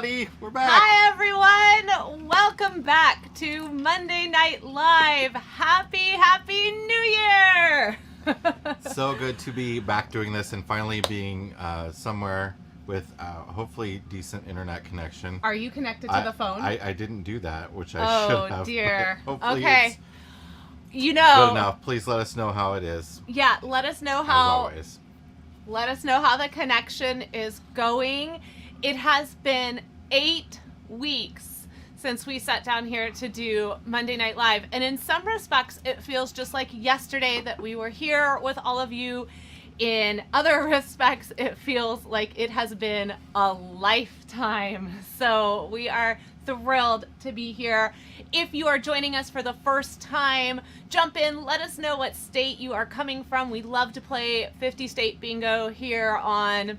everybody. We're back. Hi, everyone. Welcome back to Monday Night Live. Happy New Year. So good to be back doing this and finally being somewhere with hopefully decent internet connection. Are you connected to the phone? I didn't do that, which I should have. Oh, dear. Hopefully okay. It's good enough. Please let us know how it is. Yeah, let us know As how. always. Let us know how the connection is going. It has been 8 weeks since we sat down here to do Monday Night Live. And in some respects, it feels just like yesterday that we were here with all of you. In other respects, it feels like it has been a lifetime. So we are thrilled to be here. If you are joining us for the first time, jump in, let us know what state you are coming from. We love to play 50 state bingo here on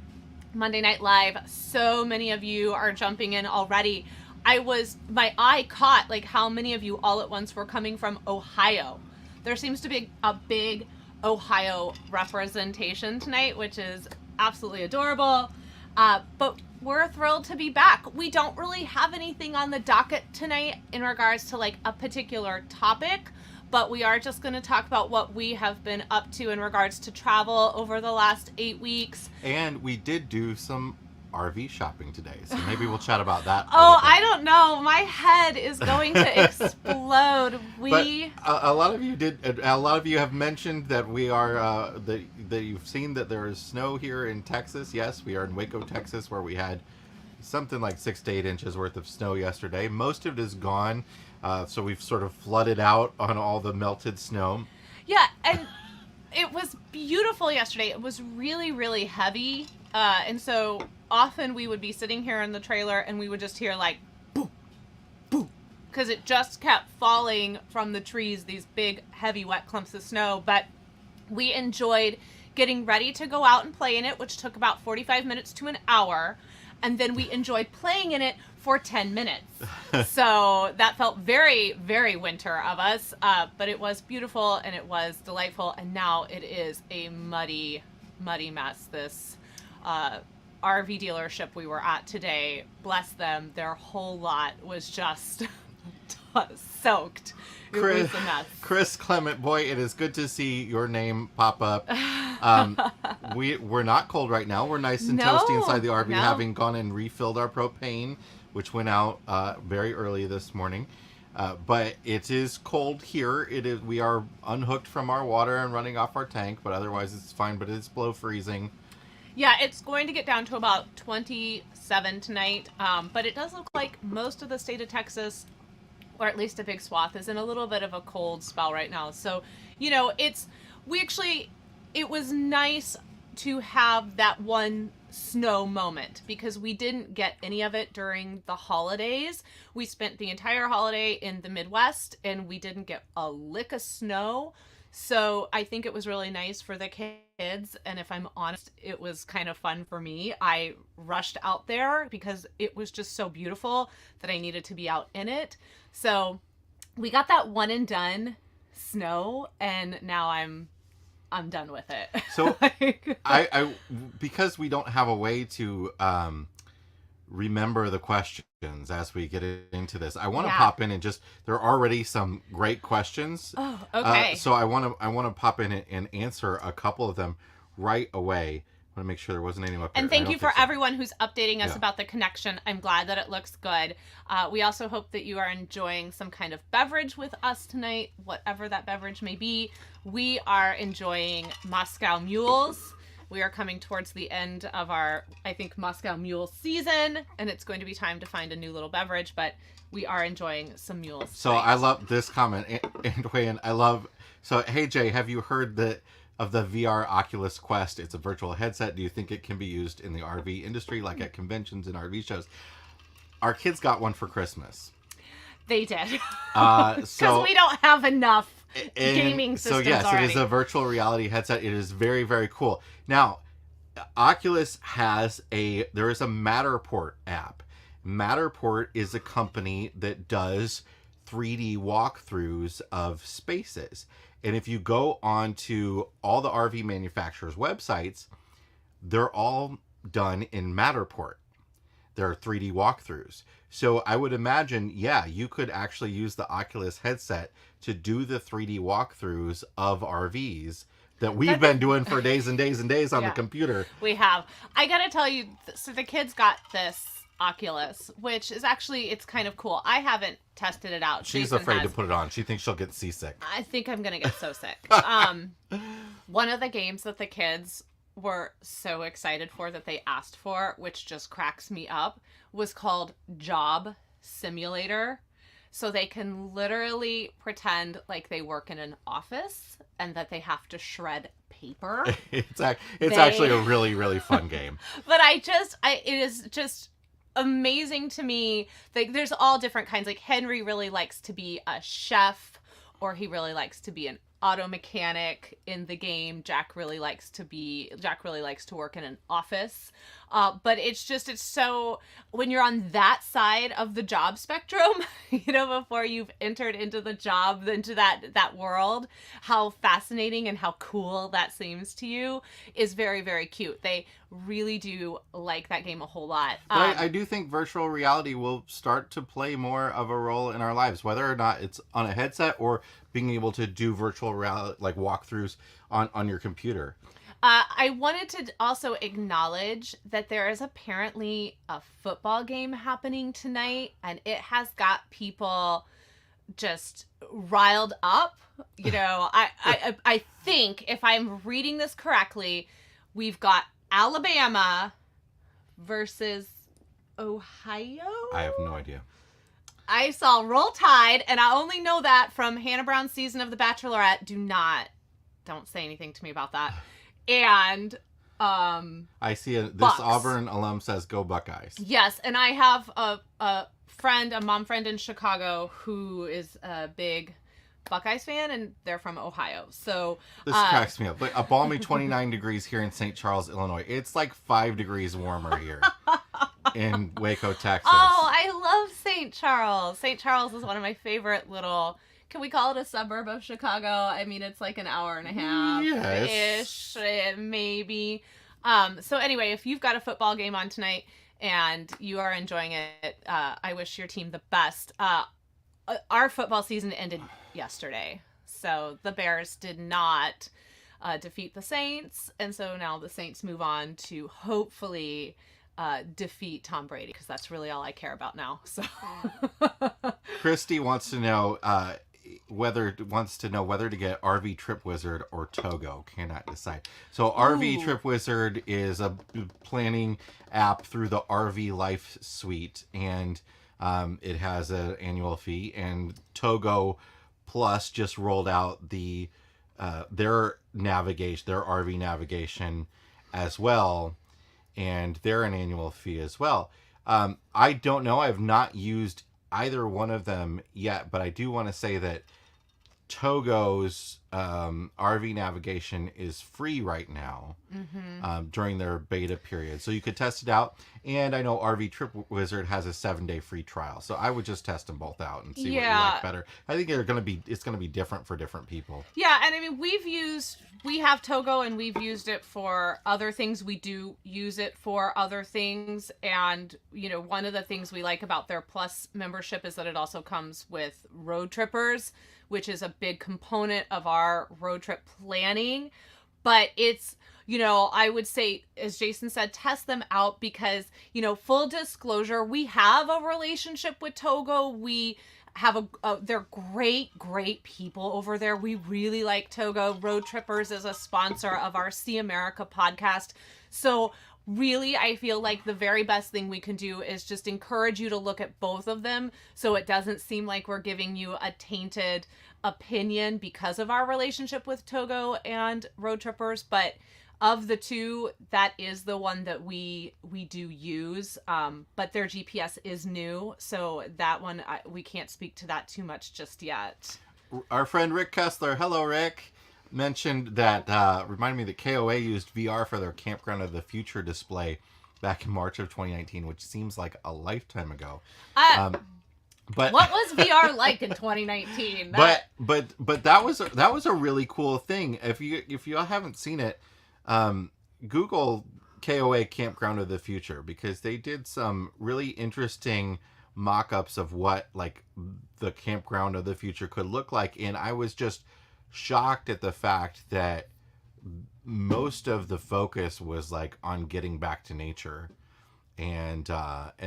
Monday Night Live. So many of you are jumping in already. My eye caught like how many of you all at once were coming from Ohio. There seems to be a big Ohio representation tonight, which is absolutely adorable. But we're thrilled to be back. We don't really have anything on the docket tonight in regards to like a particular topic, but we are just going to talk about what we have been up to in regards to travel over the last 8 weeks. And we did do some RV shopping today, so maybe we'll chat about that. Oh, I don't know. My head is going to explode. But a lot of you did. A lot of you have mentioned that we are that you've seen that there is snow here in Texas. Yes, we are in Waco, Texas, where we had something like 6 to 8 inches worth of snow yesterday. Most of it is gone, so we've sort of flooded out on all the melted snow. Yeah, and it was beautiful yesterday. It was really, really heavy, and so often we would be sitting here in the trailer and we would just hear like boom, boom, because it just kept falling from the trees, these big, heavy, wet clumps of snow. But we enjoyed getting ready to go out and play in it, which took about 45 minutes to an hour. And then we enjoyed playing in it for 10 minutes. So that felt very, very winter of us. But it was beautiful and it was delightful. And now it is a muddy, muddy mess. This RV dealership we were at today, bless them, their whole lot was just soaked. It was a mess. Chris Clement, boy, it is good to see your name pop up. We're not cold right now. We're nice and toasty inside the RV, having gone and refilled our propane, which went out very early this morning. But it is cold here. It is. We are unhooked from our water and running off our tank, but otherwise it's fine. But it's below freezing. Yeah, it's going to get down to about 27 tonight, but it does look like most of the state of Texas, or at least a big swath, is in a little bit of a cold spell right now. So, you know, it was nice to have that one snow moment because we didn't get any of it during the holidays. We spent the entire holiday in the Midwest and we didn't get a lick of snow. So I think it was really nice for the kids. And if I'm honest, it was kind of fun for me. I rushed out there because it was just so beautiful that I needed to be out in it. So we got that one and done snow and now I'm done with it. So I because we don't have a way to remember the questions as we get into this, I want to pop in and just, there are already some great questions. Oh, okay. So I want to pop in and answer a couple of them right away. I want to make sure there wasn't anyone up there. And thank you for everyone who's updating us about the connection. I'm glad that it looks good. We also hope that you are enjoying some kind of beverage with us tonight, whatever that beverage may be. We are enjoying Moscow Mules. We are coming towards the end of our, I think, Moscow Mule season, and it's going to be time to find a new little beverage, but we are enjoying some mules So tonight. I love this comment, and Wayne, so hey Jay, have you heard of the VR Oculus Quest? It's a virtual headset. Do you think it can be used in the RV industry, like at conventions and RV shows? Our kids got one for Christmas. They did. Because we don't have enough gaming systems already. It is a virtual reality headset. It is very, very cool. Now, Oculus there is a Matterport app. Matterport is a company that does 3D walkthroughs of spaces. And if you go on to all the RV manufacturers' websites, they're all done in Matterport. there are 3D walkthroughs. So I would imagine, yeah, you could actually use the Oculus headset to do the 3D walkthroughs of RVs that we've been doing for days and days and days on the computer. We have. I gotta tell you, so the kids got this Oculus, which is actually, it's kind of cool. I haven't tested it out. She's Jason afraid has. to put it on. She thinks she'll get seasick. I think I'm gonna get so sick. One of the games that the kids were so excited for that they asked for, which just cracks me up, was called Job Simulator. So they can literally pretend like they work in an office and that they have to shred paper. It's actually a really, really fun game. But it is just amazing to me. Like, there's all different kinds. Like, Henry really likes to be a chef, or he really likes to be an auto mechanic in the game. Jack really likes to work in an office. But it's so, when you're on that side of the job spectrum, before you've entered into that world, how fascinating and how cool that seems to you is very, very cute. They really do like that game a whole lot. But I do think virtual reality will start to play more of a role in our lives, whether or not it's on a headset or being able to do virtual reality, like walkthroughs on your computer. I wanted to also acknowledge that there is apparently a football game happening tonight, and it has got people just riled up. I think, if I'm reading this correctly, we've got Alabama versus Ohio. I have no idea. I saw Roll Tide, and I only know that from Hannah Brown's season of The Bachelorette. Don't say anything to me about that. And I see this Bucks. Auburn alum says go Buckeyes. Yes, and I have a mom friend in Chicago who is a big Buckeyes fan, and they're from Ohio. So this cracks me up. Like, a balmy 29 degrees here in St. Charles, Illinois. It's like 5 degrees warmer here in Waco, Texas. Oh, I love St. Charles. St. Charles is one of my favorite little... Can we call it a suburb of Chicago? I mean, it's like an hour and a half-ish, maybe. So anyway, if you've got a football game on tonight and you are enjoying it, I wish your team the best. Our football season ended yesterday, so the Bears did not defeat the Saints, and so now the Saints move on to hopefully defeat Tom Brady, because that's really all I care about now. So Christy wants to know whether to get RV Trip Wizard or Togo. Cannot decide. So RV Trip Wizard is a planning app through the RV Life Suite, and it has an annual fee. And Togo Plus just rolled out their RV navigation as well, and they're an annual fee as well. I don't know. I've not used either one of them yet, but I do want to say that Togo's RV navigation is free right now during their beta period. So you could test it out. And I know RV Trip Wizard has a 7-day free trial. So I would just test them both out and see what you like better. I think it's going to be different for different people. Yeah, and I mean, we have Togo, and we've used it for other things. We do use it for other things. And, one of the things we like about their Plus membership is that it also comes with road trippers, which is a big component of our road trip planning. But it's, I would say, as Jason said, test them out because, full disclosure, we have a relationship with Togo. We have they're great people over there. We really like Togo. Road Trippers is a sponsor of our See America podcast. So really, I feel like the very best thing we can do is just encourage you to look at both of them, so it doesn't seem like we're giving you a tainted opinion because of our relationship with Togo and Road Trippers. But of the two, that is the one that we do use. But their GPS is new, so that one, we can't speak to that too much just yet. Our friend Rick Kessler, hello Rick, mentioned that, reminded me that KOA used VR for their Campground of the Future display back in March of 2019, which seems like a lifetime ago. But what was VR like in 2019? But that was a really cool thing. If you haven't seen it, Google KOA Campground of the Future, because they did some really interesting mock-ups of what like the campground of the future could look like, and I was just shocked at the fact that most of the focus was like on getting back to nature and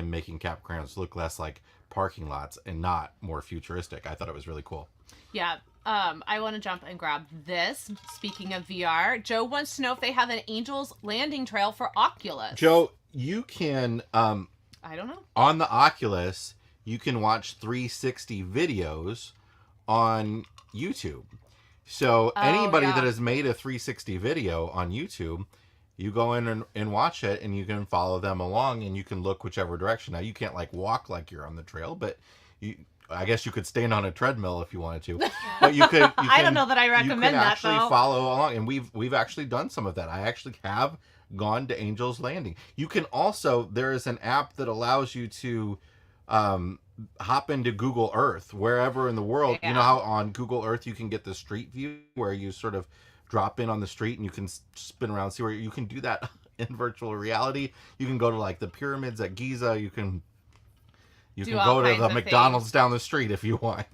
making campgrounds look less like parking lots and not more futuristic. I thought it was really cool. Yeah. I want to jump and grab this. Speaking of VR, Joe wants to know if they have an Angel's Landing trail for Oculus. Joe, you can I don't know. On the Oculus, you can watch 360 videos on YouTube. So anybody that has made a 360 video on YouTube, you go in and watch it, and you can follow them along, and you can look whichever direction. Now, you can't like walk like you're on the trail, but I guess you could stand on a treadmill if you wanted to. But you could. I don't know that I recommend that, actually though. Follow along, and we've actually done some of that. I actually have gone to Angel's Landing. You can also, there is an app that allows you to hop into Google Earth wherever in the world. Yeah. You know how on Google Earth you can get the street view where you sort of drop in on the street and you can spin around, see where you can do that in virtual reality. You can go to like the pyramids at Giza. You can go to the McDonald's down the street if you want.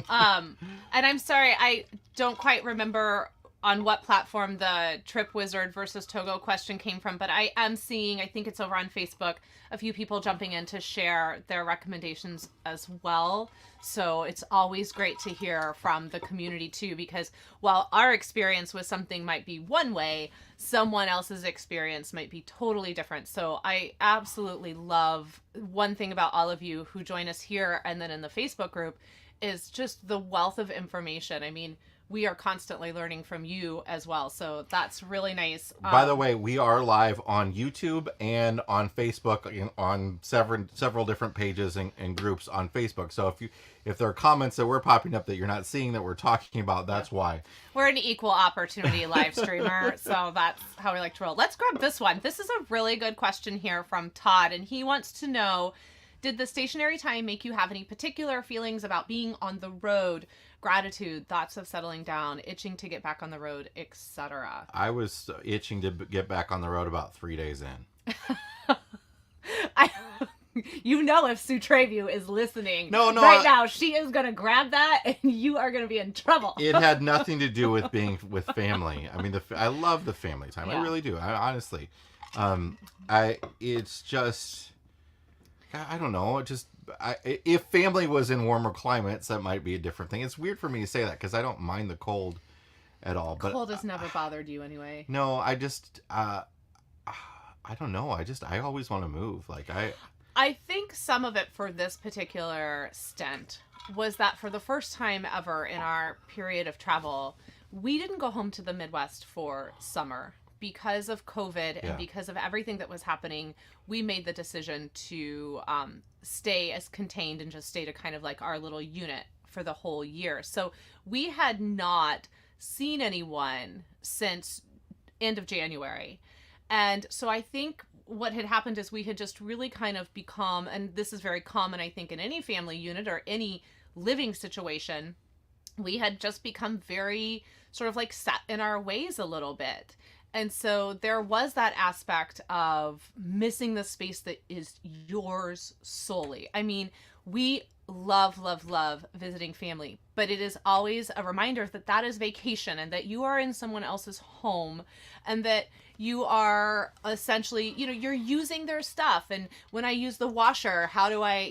And I'm sorry, I don't quite remember on what platform the Trip Wizard versus Togo question came from, but I am seeing, I think it's over on Facebook, a few people jumping in to share their recommendations as well. So it's always great to hear from the community too, because while our experience with something might be one way, someone else's experience might be totally different. So I absolutely love one thing about all of you who join us here and then in the Facebook group is just the wealth of information. I mean, we are constantly learning from you as well. So that's really nice. By the way, we are live on YouTube and on Facebook, on several different pages and groups on Facebook. So if there are comments that we're popping up that you're not seeing that we're talking about, that's why. We're an equal opportunity live streamer. So that's how we like to roll. Let's grab this one. This is a really good question here from Todd. And he wants to know, did the stationary time make you have any particular feelings about being on the road? Gratitude, thoughts of settling down, itching to get back on the road, etc. I was itching to get back on the road about 3 days in. If Sue Treview is listening now, she is going to grab that and you are going to be in trouble. It had nothing to do with being with family. I mean, I love the family time. Yeah. I really do. Honestly. It's just, I don't know. If family was in warmer climates, that might be a different thing. It's weird for me to say that because I don't mind the cold at all. But cold has never bothered you anyway. No, I just, I don't know. I always want to move. I think some of it for this particular stint was that for the first time ever in our period of travel, we didn't go home to the Midwest for summer. Because of COVID and because of everything that was happening, we made the decision to stay as contained and just stay to kind of like our little unit for the whole year. So we had not seen anyone since end of January. And so I think what had happened is we had just really kind of become, and this is very common, I think, in any family unit or any living situation, we had just become very sort of like set in our ways a little bit. And so there was that aspect of missing the space that is yours solely. I mean, we love, love, love visiting family, but it is always a reminder that that is vacation and that you are in someone else's home and that you are essentially, you're using their stuff. And when I use the washer, how do I,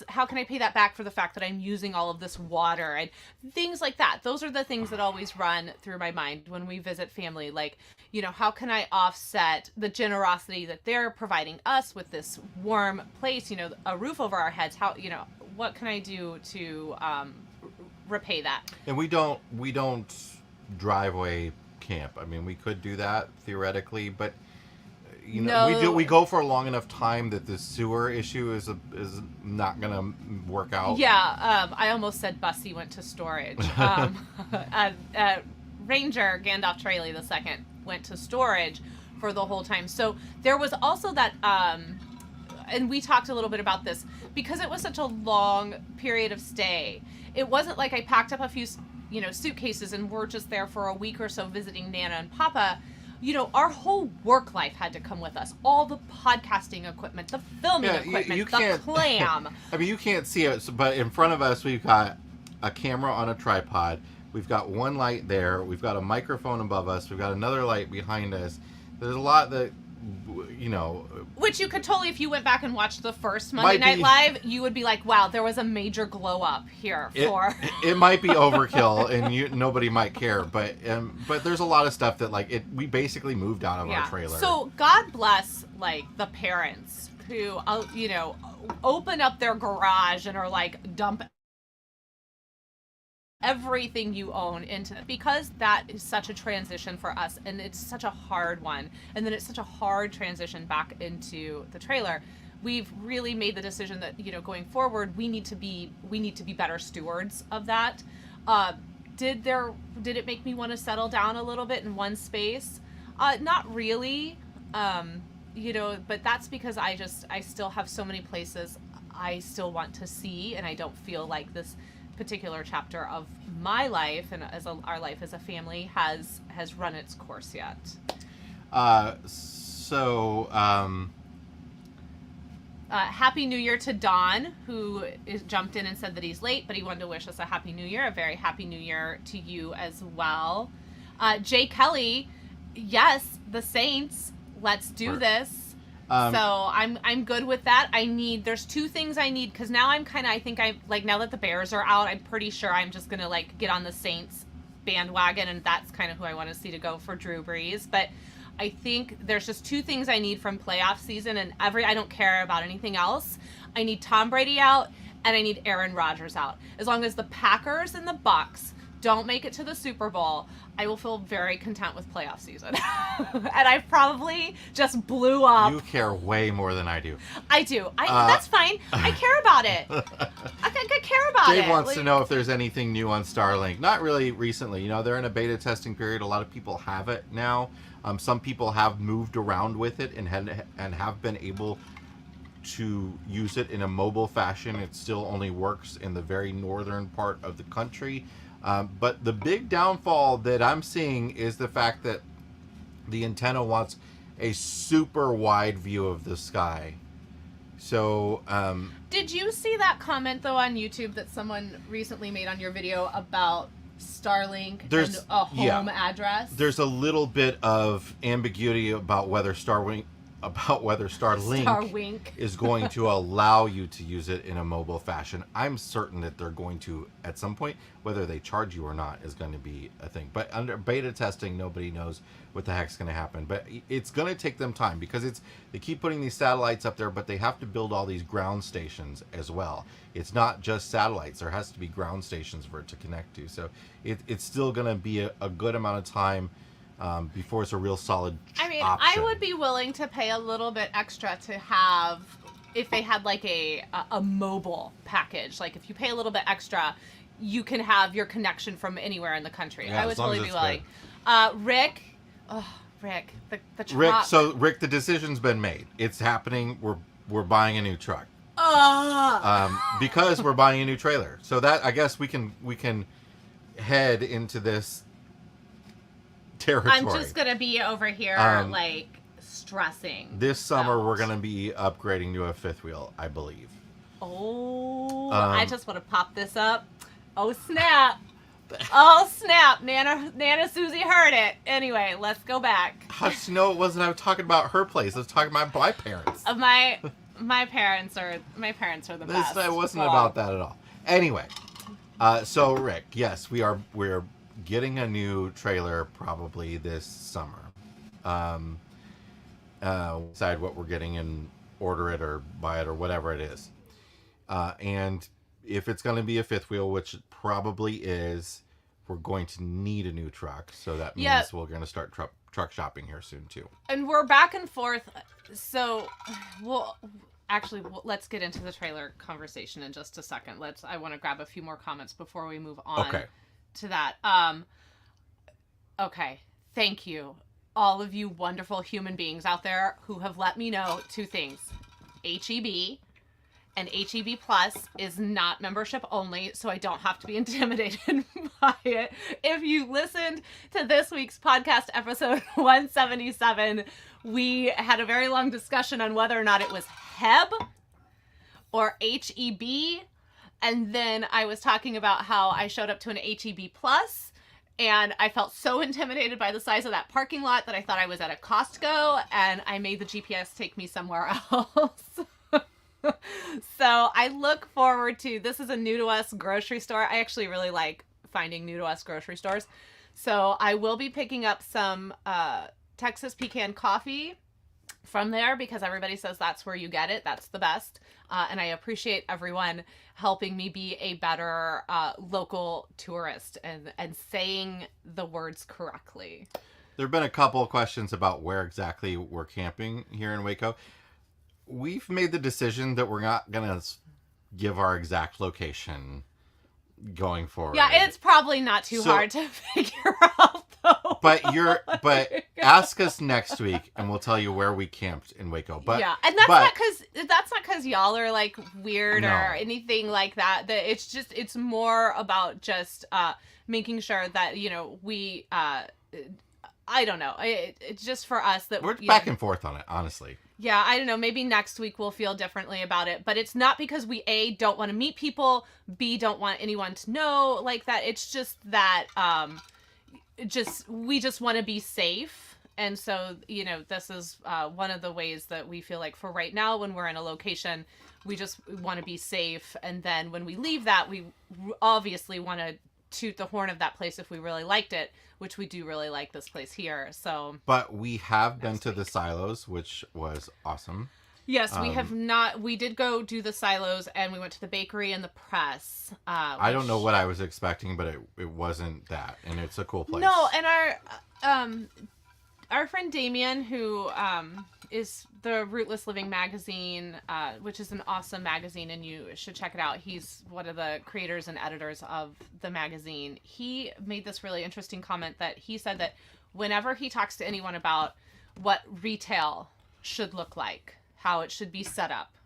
how can I pay that back for the fact that I'm using all of this water and things like that? Those are the things that always run through my mind when we visit family. Like, how can I offset the generosity that they're providing us with this warm place, a roof over our heads? How, what can I do to repay that? And we don't driveway camp. I mean, we could do that theoretically, but we go for a long enough time that the sewer issue is not gonna work out. Yeah, I almost said Bussy went to storage. Ranger Gandalf Trailey II went to storage for the whole time. So there was also that, and we talked a little bit about this, because it was such a long period of stay. It wasn't like I packed up a few suitcases and we're just there for a week or so visiting Nana and Papa. our whole work life had to come with us. All the podcasting equipment, the filming equipment, the clam. I mean, you can't see it, but in front of us, we've got a camera on a tripod. We've got one light there. We've got a microphone above us. We've got another light behind us. There's a lot that, Which you could totally, if you went back and watched the first Monday Night Live, you would be like, wow, there was a major glow up here for... It might be overkill, and nobody might care, but there's a lot of stuff that, we basically moved out of our trailer. So God bless, the parents who, open up their garage and are dump everything you own into it, because that is such a transition for us, and it's such a hard one, and then it's such a hard transition back into the trailer. We've really made the decision that going forward we need to be better stewards of that. Did it make me want to settle down a little bit in one space? Not really, but that's because I still have so many places I still want to see, and I don't feel like this particular chapter of my life and our life as a family has run its course yet. Happy New Year to Don, who jumped in and said that he's late, but he wanted to wish us a Happy New Year. A very Happy New Year to you as well. Jay Kelly, yes, the Saints, let's do this. So I'm good with that. There's two things I need, because now now that the Bears are out, I'm pretty sure I'm just going to get on the Saints bandwagon, and that's kind of who I want to see to go for Drew Brees. But I think there's just two things I need from playoff season, and I don't care about anything else. I need Tom Brady out, and I need Aaron Rodgers out. As long as the Packers and the Bucks don't make it to the Super Bowl, I will feel very content with playoff season. And I probably just blew up. You care way more than I do. I do. That's fine. I care about it. I care about it. Dave wants to know if there's anything new on Starlink. Not really recently. They're in a beta testing period. A lot of people have it now. Some people have moved around with it and have been able to use it in a mobile fashion. It still only works in the very northern part of the country. But the big downfall that I'm seeing is the fact that the antenna wants a super wide view of the sky. So, did you see that comment though on YouTube that someone recently made on your video about Starlink and a home address? There's a little bit of ambiguity about whether Starlink is going to allow you to use it in a mobile fashion. I'm certain that they're going to at some point. Whether they charge you or not is going to be a thing. But under beta testing, nobody knows what the heck's going to happen. But it's going to take them time, because they keep putting these satellites up there, but they have to build all these ground stations as well. It's not just satellites. There has to be ground stations for it to connect to. So it's still going to be a good amount of time before it's a real solid option. I would be willing to pay a little bit extra to have, if they had a mobile package. If you pay a little bit extra, you can have your connection from anywhere in the country. Yeah, I would totally be good. Rick, the truck. Rick, the decision's been made. It's happening. We're buying a new truck. Because we're buying a new trailer. So that, I guess we can head into this territory. I'm just gonna be over here stressing. This summer we're gonna be upgrading to a fifth wheel, I believe. I just want to pop this up. Oh snap! Oh snap! Nana Susie heard it. Anyway, let's go back. How did you know it wasn't? I was talking about her place. I was talking about my parents. My parents are the best. It wasn't about that at all. Anyway, so Rick, yes, we're getting a new trailer probably this summer. Decide what we're getting and order it or buy it or whatever it is. And if it's going to be a fifth wheel, which it probably is, we're going to need a new truck. So that means we're going to start truck shopping here soon too. And we're back and forth. So let's get into the trailer conversation in just a second. I want to grab a few more comments before we move on to that. Okay. Thank you, all of you wonderful human beings out there who have let me know two things. HEB And HEB Plus is not membership only, so I don't have to be intimidated by it. If you listened to this week's podcast, episode 177, we had a very long discussion on whether or not it was HEB or HEB. And then I was talking about how I showed up to an HEB Plus, and I felt so intimidated by the size of that parking lot that I thought I was at a Costco, and I made the GPS take me somewhere else. So I look forward to, this is a new to us grocery store. I actually really like finding new to us grocery stores. So I will be picking up some Texas pecan coffee from there because everybody says that's where you get it. That's the best. And I appreciate everyone helping me be a better local tourist and saying the words correctly. There have been a couple of questions about where exactly we're camping here in Waco. We've made the decision that we're not going to give our exact location going forward. Yeah, it's probably not too hard to figure out, though. But ask us next week, and we'll tell you where we camped in Waco. But yeah, and that's not because y'all are like weird or anything like that. It's more about just making sure that we. I don't know. It's just for us that we're back and forth on it, honestly. Yeah, I don't know. Maybe next week we'll feel differently about it. But it's not because we, A, don't want to meet people, B, don't want anyone to know like that. It's just that we just want to be safe. And so, this is one of the ways that we feel like for right now when we're in a location, we just want to be safe. And then when we leave that, we obviously want to toot the horn of that place if we really liked it, which we do really like this place here. So, but we have been to the silos, which was awesome. Yes, we have not. We did go do the silos, and we went to the bakery and the press. I don't know what I was expecting, but it wasn't that, and it's a cool place. No, and our friend Damien, who is the Rootless Living magazine, which is an awesome magazine, and you should check it out. He's one of the creators and editors of the magazine. He made this really interesting comment that he said that whenever he talks to anyone about what retail should look like, how it should be set up,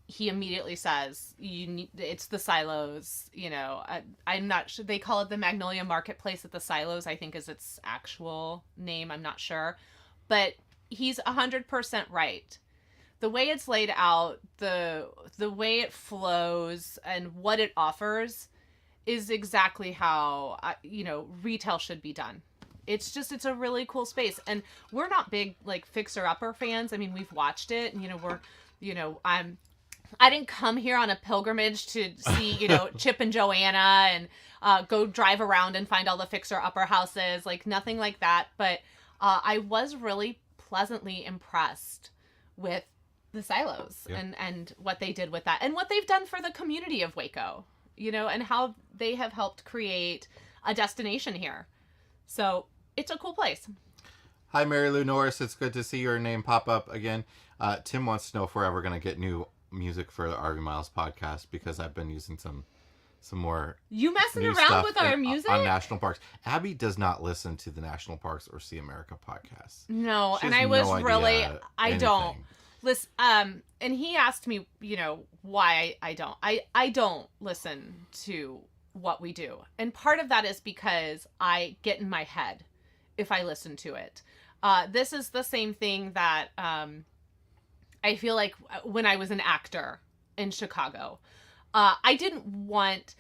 he immediately says, it's the silos. I'm not sure. They call it the Magnolia Marketplace at the Silos, I think is its actual name. I'm not sure. But he's 100% right. The way it's laid out, the way it flows, and what it offers is exactly how, retail should be done. It's a really cool space. And we're not big, fixer-upper fans. I mean, we've watched it, and I didn't come here on a pilgrimage to see, Chip and Joanna and go drive around and find all the fixer-upper houses, nothing like that. But I was really pleasantly impressed with the silos and what they did with that and what they've done for the community of Waco, and how they have helped create a destination here. So it's a cool place. Hi, Mary Lou Norris. It's good to see your name pop up again. Tim wants to know if we're ever going to get new music for the RV Miles podcast because I've been using some more. You messing around with our music on national parks? Abby does not listen to the National Parks or See America podcasts. No, and I was really I don't listen. And he asked me, why I don't. I don't listen to what we do, and part of that is because I get in my head if I listen to it. This is the same thing that I feel like when I was an actor in Chicago, I didn't want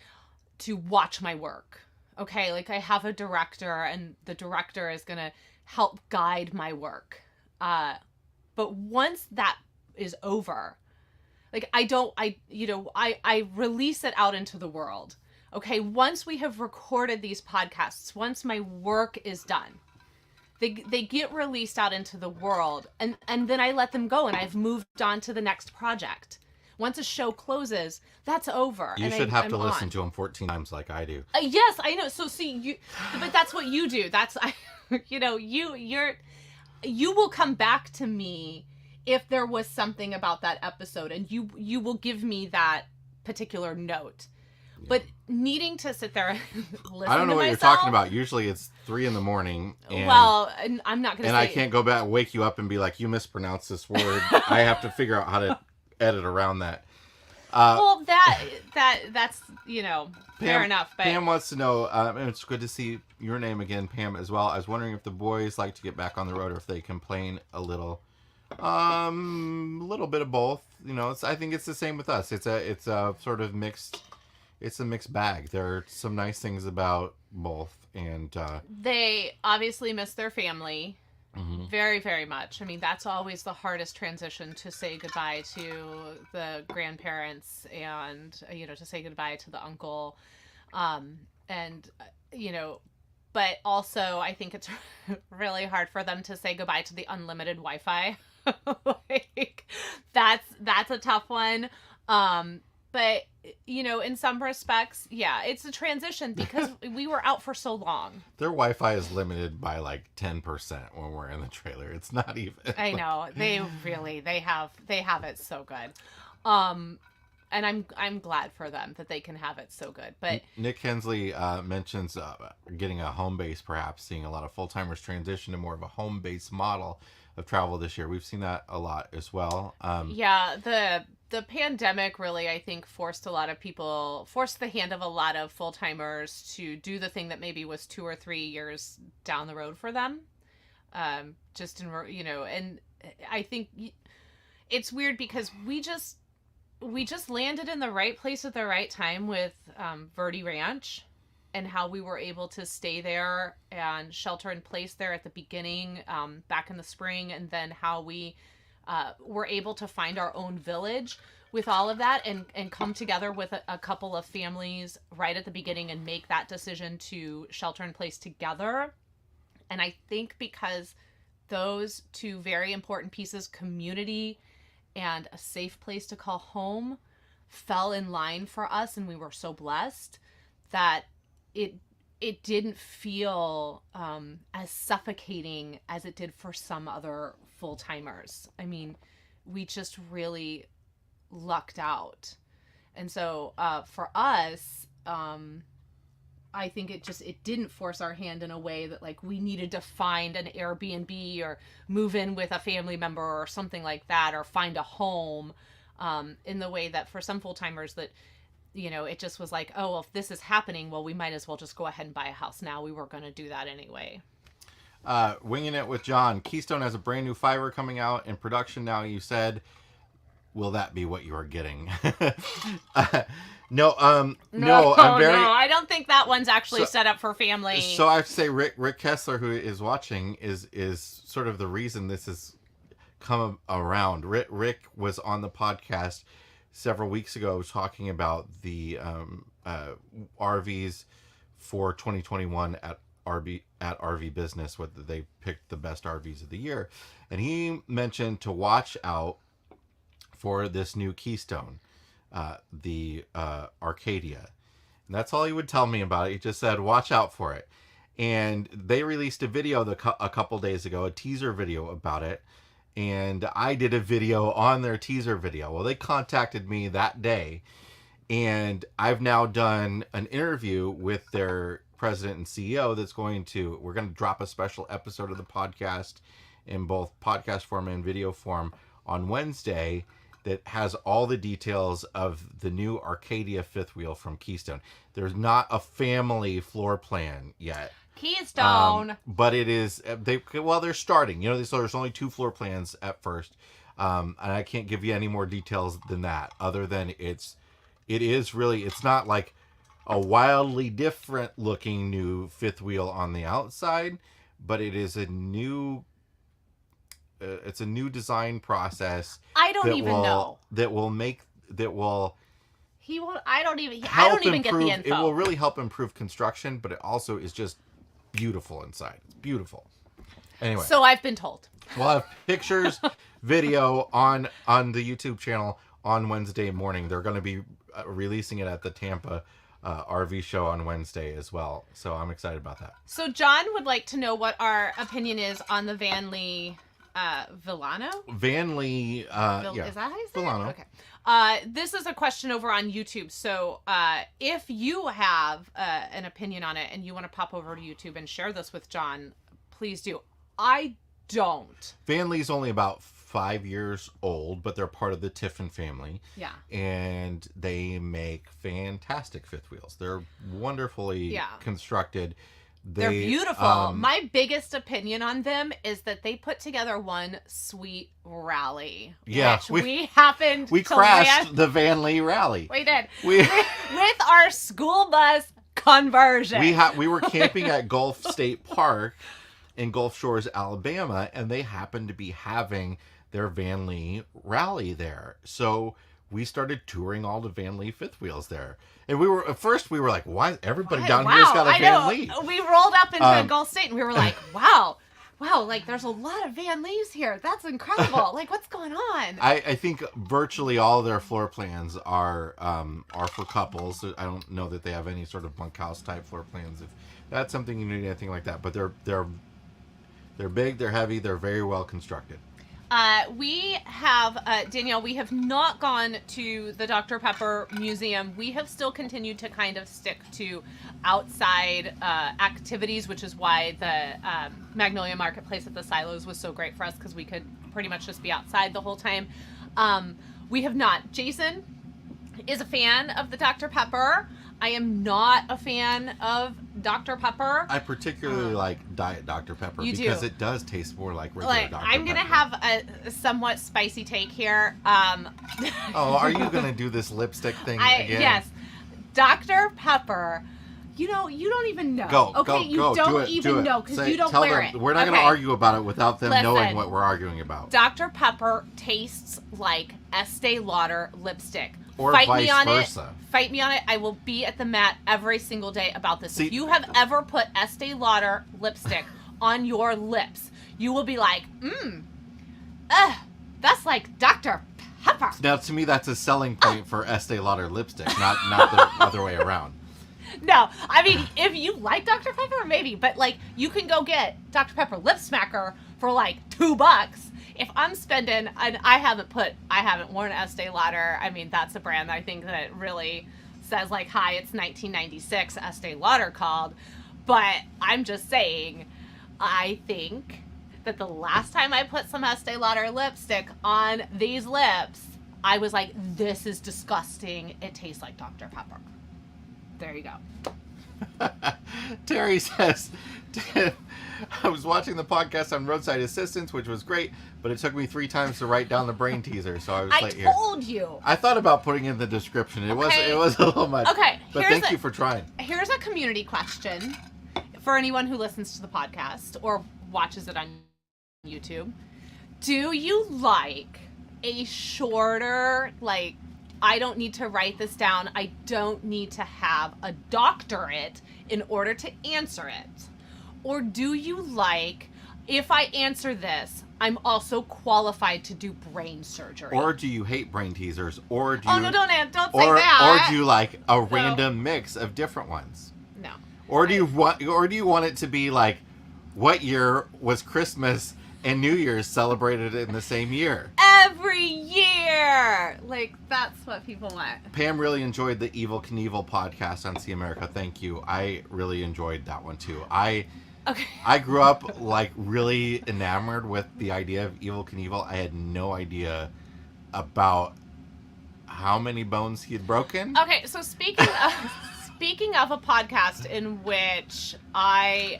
to watch my work. Okay. I have a director and the director is going to help guide my work. But once that is over, I release it out into the world. Okay. Once we have recorded these podcasts, once my work is done, they get released out into the world, and then I let them go, and I've moved on to the next project. Once a show closes, that's over. You should have to listen to them 14 times like I do. Yes, I know. So see, but that's what you do. That's you will come back to me if there was something about that episode, and you will give me that particular note. But needing to sit there and listen I don't know to what myself, you're talking about. Usually it's 3 a.m. And, well, I'm not going to say... And I can't go back, wake you up and be like, you mispronounced this word. I have to figure out how to edit around that. Well, that's fair enough. But Pam wants to know, and it's good to see your name again, Pam, as well. I was wondering if the boys like to get back on the road or if they complain a little. A little bit of both. I think it's the same with us. It's a sort of mixed. It's a mixed bag. There are some nice things about both, and they obviously miss their family. Mm-hmm. Very, very much. I mean, that's always the hardest transition, to say goodbye to the grandparents and, to say goodbye to the uncle. But also I think it's really hard for them to say goodbye to the unlimited Wi-Fi. That's a tough one. But, in some respects, yeah, it's a transition because we were out for so long. Their Wi-Fi is limited by 10% when we're in the trailer. It's not even. I know. They have it so good. And I'm glad for them that they can have it so good. But Nick Hensley mentions getting a home base, perhaps seeing a lot of full-timers transition to more of a home base model of travel this year. We've seen that a lot as well. The pandemic really, I think, forced the hand of a lot of full-timers to do the thing that maybe was 2 or 3 years down the road for them. And I think it's weird because we just landed in the right place at the right time with Verde Ranch, and how we were able to stay there and shelter in place there at the beginning, back in the spring, and then how we were able to find our own village with all of that and come together with a couple of families right at the beginning and make that decision to shelter in place together. And I think because those two very important pieces, community and a safe place to call home, fell in line for us, and we were so blessed that it didn't feel as suffocating as it did for some other full-timers. I mean, we just really lucked out. And so for us, I think it didn't force our hand in a way that we needed to find an Airbnb or move in with a family member or something like that, or find a home, in the way that for some full-timers that, it just was oh, well, if this is happening, well, we might as well just go ahead and buy a house now. We were going to do that anyway. Winging It with John. Keystone has a brand new fiber coming out in production now, you said. Will that be what you are getting? No, I'm very... No, I don't think that one's actually set up for family. So I have to say, Rick Kessler, who is watching, is sort of the reason this has come around. Rick was on the podcast several weeks ago talking about the RVs for 2021 at RV Business, whether they picked the best RVs of the year, and he mentioned to watch out for this new Keystone, the Arcadia, and that's all he would tell me about it. He just said watch out for it, and they released a video a couple days ago, a teaser video about it, and I did a video on their teaser video. Well, they contacted me that day, and I've now done an interview with their president and CEO we're going to drop a special episode of the podcast in both podcast form and video form on Wednesday that has all the details of the new Arcadia fifth wheel from Keystone. There's not a family floor plan yet. Keystone. But it is, they're starting, so there's only 2 floor plans at first. And I can't give you any more details than that, other than it's not like a wildly different looking new fifth wheel on the outside, but it is a new design process. I don't even know. I don't even get the info. It will really help improve construction, but it also is just beautiful inside. It's beautiful. Anyway. So I've been told. We'll have pictures, video on the YouTube channel on Wednesday morning. They're going to be releasing it at the Tampa RV show on Wednesday as well. So I'm excited about that. So John would like to know what our opinion is on the Vanleigh Villano? Vanleigh, yeah. Is that how you say Villano. it? Okay. This is a question over on YouTube. So if you have an opinion on it and you want to pop over to YouTube and share this with John, please do. I don't. Vanleigh's only about 5 years old, but they're part of the Tiffin family. Yeah. And they make fantastic fifth wheels. They're wonderfully constructed. They're beautiful. My biggest opinion on them is that they put together one sweet rally. Yeah, we happened. We crashed the Vanleigh rally. We did. With our school bus conversion. We were camping at Gulf State Park in Gulf Shores, Alabama, and they happened to be having their Vanleigh rally there. So we started touring all the Vanleigh fifth wheels there. And at first we were like, why everybody down here's got a Vanleigh? We rolled up into Gulf State and we were like, wow, like there's a lot of Vanleighs here. That's incredible. Like, what's going on? I think virtually all of their floor plans are for couples. I don't know that they have any sort of bunkhouse type floor plans. If that's something you need, anything like that. But they're big, they're heavy, they're very well constructed. We have, Danielle, we have not gone to the Dr. Pepper Museum. We have still continued to kind of stick to outside activities, which is why the Magnolia Marketplace at the Silos was so great for us, because we could pretty much just be outside the whole time. We have not. Jason is a fan of the Dr. Pepper. I am not a fan of Dr. Pepper. I particularly like Diet Dr. Pepper because it does taste more like regular Dr. Pepper. I'm going to have a somewhat spicy take here. Are you going to do this lipstick thing again? Yes. Dr. Pepper, you don't even know. You don't even know because you don't wear it. We're not going to argue about it without them knowing what we're arguing about. Dr. Pepper tastes like Estee Lauder lipstick. Or vice versa. Fight me on it. I will be at the mat every single day about this. If you have ever put Estee Lauder lipstick on your lips, you will be like, that's like Dr. Pepper. Now, to me, that's a selling point for Estee Lauder lipstick, not the other way around. No, I mean, if you like Dr. Pepper, maybe, but like, you can go get Dr. Pepper Lip Smacker for like $2. If I'm spending, and I haven't worn Estee Lauder. I mean, that's a brand that I think that really says like, hi, it's 1996, Estee Lauder called. But I'm just saying, I think that the last time I put some Estee Lauder lipstick on these lips, I was like, this is disgusting. It tastes like Dr. Pepper. There you go. Terry says, I was watching the podcast on roadside assistance, which was great, but it took me 3 times to write down the brain teaser, so I was late here. I told you. I thought about putting in the description. It was a little much. Okay. But thank you for trying. Here's a community question for anyone who listens to the podcast or watches it on YouTube. Do you like a shorter, like, I don't need to write this down, I don't need to have a doctorate in order to answer it? Or do you like, if I answer this, I'm also qualified to do brain surgery? Or do you hate brain teasers? Or do you... Oh, no, don't say that. Or do you like a random mix of different ones? No. Or do you want it to be like, what year was Christmas and New Year's celebrated in the same year? Every year! Like, that's what people want. Pam really enjoyed the Evel Knievel podcast on See America. Thank you. I really enjoyed that one, too. I grew up, like, really enamored with the idea of Evel Knievel. I had no idea about how many bones he had broken. Okay, so speaking of a podcast in which I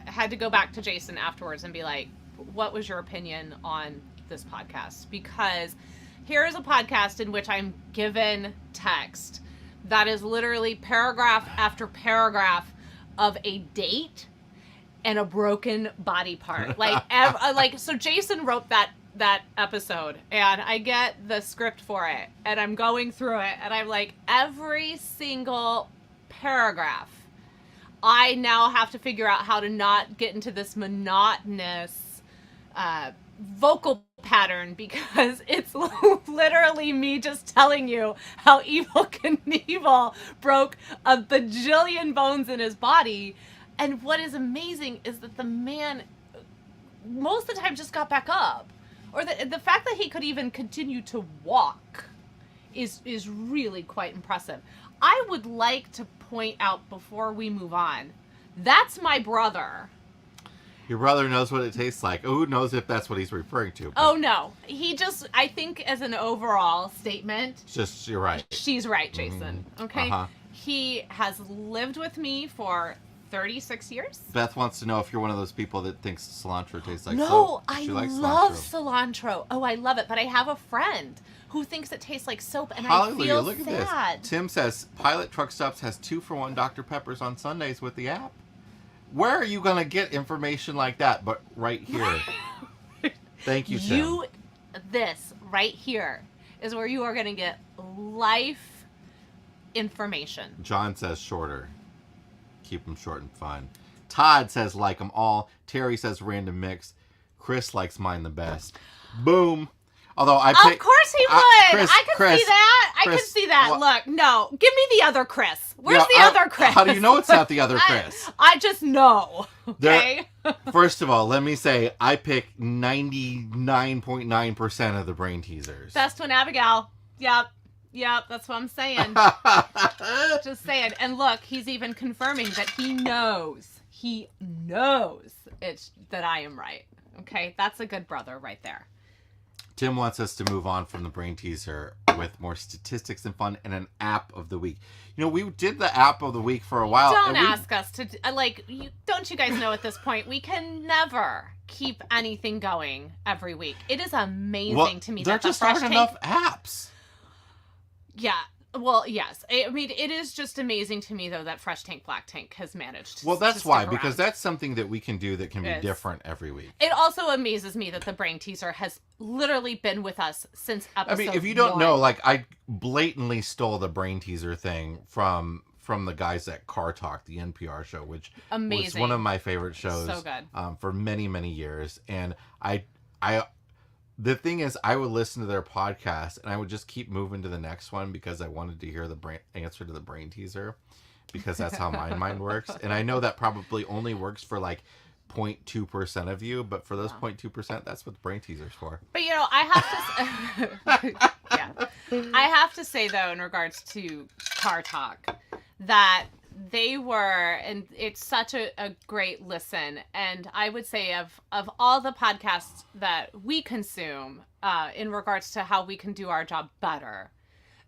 had to go back to Jason afterwards and be like, what was your opinion on this podcast? Because here is a podcast in which I'm given text that is literally paragraph after paragraph of a date and a broken body part. So Jason wrote that episode, and I get the script for it, and I'm going through it, and I'm like, every single paragraph, I now have to figure out how to not get into this monotonous vocal pattern, because it's literally me just telling you how Evel Knievel broke a bajillion bones in his body. And what is amazing is that the man most of the time just got back up. Or the fact that he could even continue to walk is really quite impressive. I would like to point out before we move on, that's my brother. Your brother knows what it tastes like. Who knows if that's what he's referring to? Oh, no. He just, I think as an overall statement. Just, you're right. She's right, Jason. Okay? Uh-huh. He has lived with me for 36 years. Beth wants to know if you're one of those people that thinks cilantro tastes like soap. No, I likes love cilantro. Oh, I love it. But I have a friend who thinks it tastes like soap, and Hallelujah, I feel look sad. at this. Tim says, Pilot Truck Stops has 2-for-1 Dr. Peppers on Sundays with the app. Where are you going to get information like that? But right here. Thank you, Tim. This right here is where you are going to get life information. John says shorter. Keep them short and fun. Todd says like them all. Terry says random mix. Chris likes mine the best. Boom. Although Of course he would. I can see that. I can see that. Well, look, no. Give me the other Chris. Where's the other Chris? How do you know it's not the other Chris? I just know. Okay? First of all, let me say, I pick 99.9% of the brain teasers. Best one, Abigail. Yep, that's what I'm saying. Just saying. And look, he's even confirming that he knows it's that I am right. Okay? That's a good brother right there. Tim wants us to move on from the brain teaser with more statistics and fun and an app of the week. You know, we did the app of the week for a while. Don't ask us to, don't you guys know at this point, we can never keep anything going every week. It is amazing to me there that just aren't enough apps. Yeah. Well, yes. I mean, it is just amazing to me, though, that Fresh Tank Black Tank has managed Well, that's to why, stick because around. that's something that we can do that can be different every week. It also amazes me that the brain teaser has literally been with us since episode 1. I mean, if you don't know, like, I blatantly stole the brain teaser thing from the guys at Car Talk, the NPR show, which was one of my favorite shows. So good. For many, many years. And the thing is, I would listen to their podcast and I would just keep moving to the next one because I wanted to hear the answer to the brain teaser, because that's how my mind works. And I know that probably only works for like 0.2% of you, but for those 0.2%, that's what the brain teaser's for. But I have to I have to say, though, in regards to Car Talk, that they were, and it's such a great listen. And I would say of all the podcasts that we consume in regards to how we can do our job better,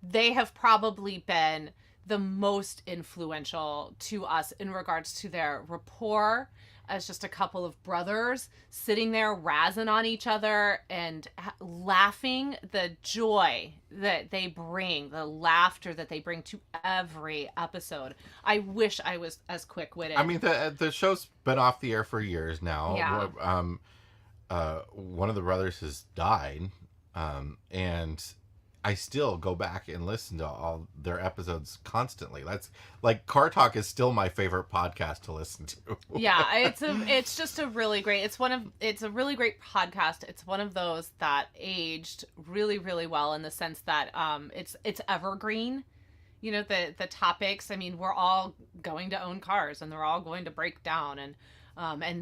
they have probably been the most influential to us in regards to their rapport as just a couple of brothers sitting there razzing on each other and laughing, the joy that they bring, the laughter that they bring to every episode. I wish I was as quick-witted. I mean, the show's been off the air for years now. Yeah. One of the brothers has died, and I still go back and listen to all their episodes constantly. That's like Car Talk is still my favorite podcast to listen to. Yeah, it's just a really great. It's a really great podcast. It's one of those that aged really, really well in the sense that it's evergreen. You know, the topics. I mean, we're all going to own cars and they're all going to break down, and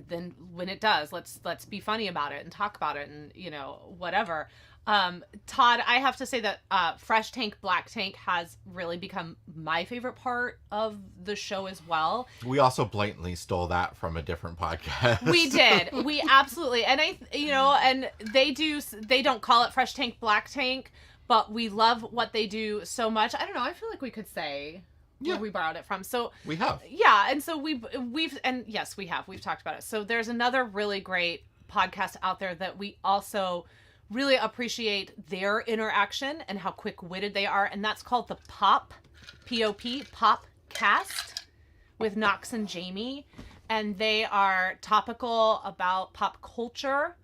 then when it does, let's be funny about it and talk about it and, you know, whatever. Todd, I have to say that Fresh Tank Black Tank has really become my favorite part of the show as well. We also blatantly stole that from a different podcast. We did. We absolutely. And and they don't call it Fresh Tank Black Tank, but we love what they do so much. I don't know. I feel like we could say where we borrowed it from. So we have. Yeah. And so we've talked about it. So there's another really great podcast out there that we also really appreciate their interaction and how quick-witted they are, and that's called the Popcast with Knox and Jamie, and they are topical about pop culture,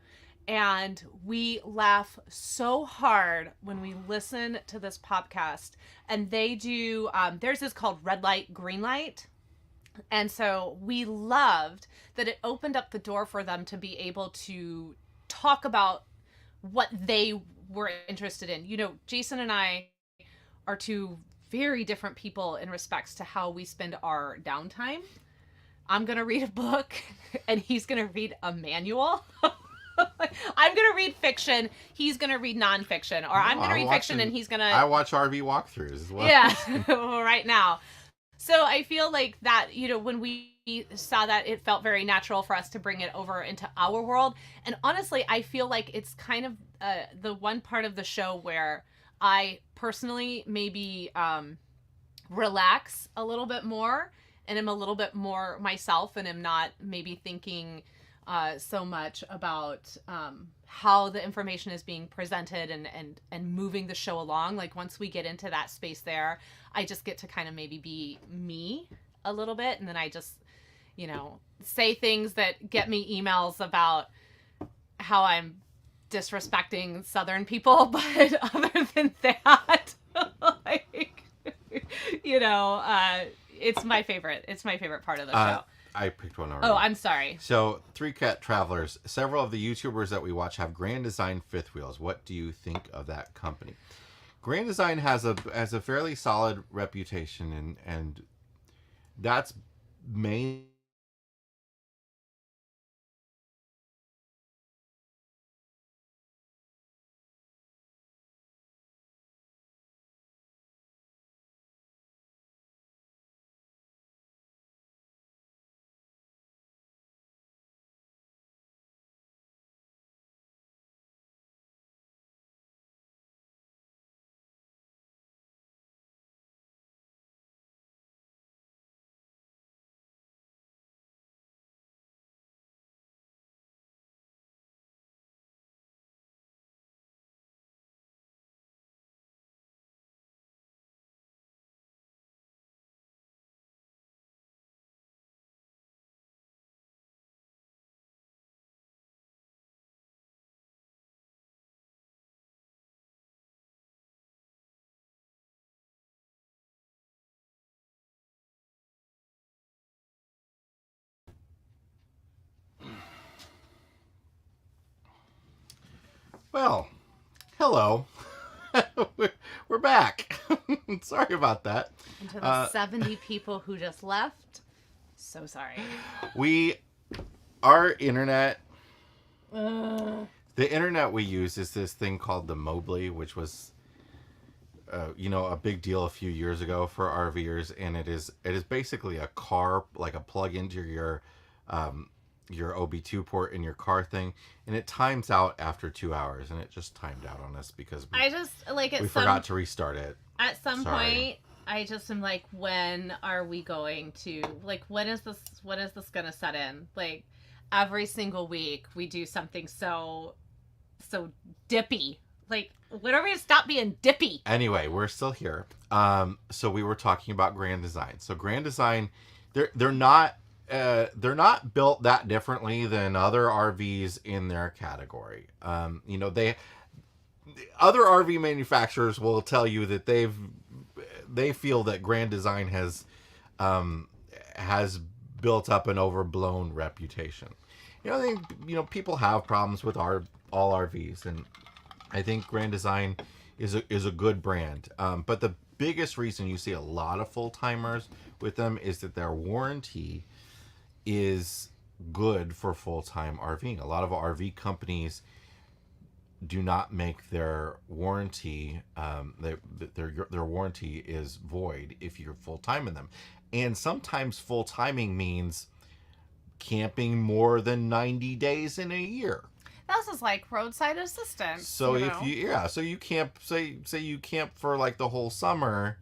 and we laugh so hard when we listen to this podcast. And they do theirs is called Red Light, Green Light. And so we loved that it opened up the door for them to be able to talk about what they were interested in. You know, Jason and I are two very different people in respects to how we spend our downtime. I'm going to read a book and he's going to read a manual. I'm going to read fiction. He's going to read nonfiction. Or I'm going to read fiction and he's going to... I watch RV walkthroughs as well. Yeah, right now. So I feel like that, when we saw that, it felt very natural for us to bring it over into our world. And honestly, I feel like it's kind of the one part of the show where I personally maybe relax a little bit more and am a little bit more myself and am not maybe thinking so much about how the information is being presented and moving the show along. Like once we get into that space there, I just get to kind of maybe be me a little bit. And then I just, say things that get me emails about how I'm disrespecting Southern people. But other than that, like, it's my favorite. It's my favorite part of the show. I picked one already. Oh, I'm sorry. So, Three Cat Travelers. Several of the YouTubers that we watch have Grand Design fifth wheels. What do you think of that company? Grand Design has a fairly solid reputation, and that's main. Well, hello. We're back. Sorry about that. And to the 70 people who just left, so sorry. Our internet, the internet we use is this thing called the Mobley, which was, a big deal a few years ago for RVers, and it is basically a car, like a plug into your OB2 port in your car thing, and it times out after 2 hours, and it just timed out on us because we forgot to restart it. At some point, I just am like, when are we going to, like, when is this gonna set in? Like, every single week we do something so dippy. Like, when are we gonna stop being dippy? Anyway, we're still here. So we were talking about Grand Design. So Grand Design, they're not built that differently than other RVs in their category. Other RV manufacturers will tell you that they feel that Grand Design has built up an overblown reputation. People have problems with all RVs, and I think Grand Design is a good brand. But the biggest reason you see a lot of full timers with them is that their warranty is good for full-time RVing. A lot of RV companies do not make their warranty, their warranty is void if you're full-time in them. And sometimes full-timing means camping more than 90 days in a year. This is like roadside assistance. So you camp, say you camp for like the whole summer,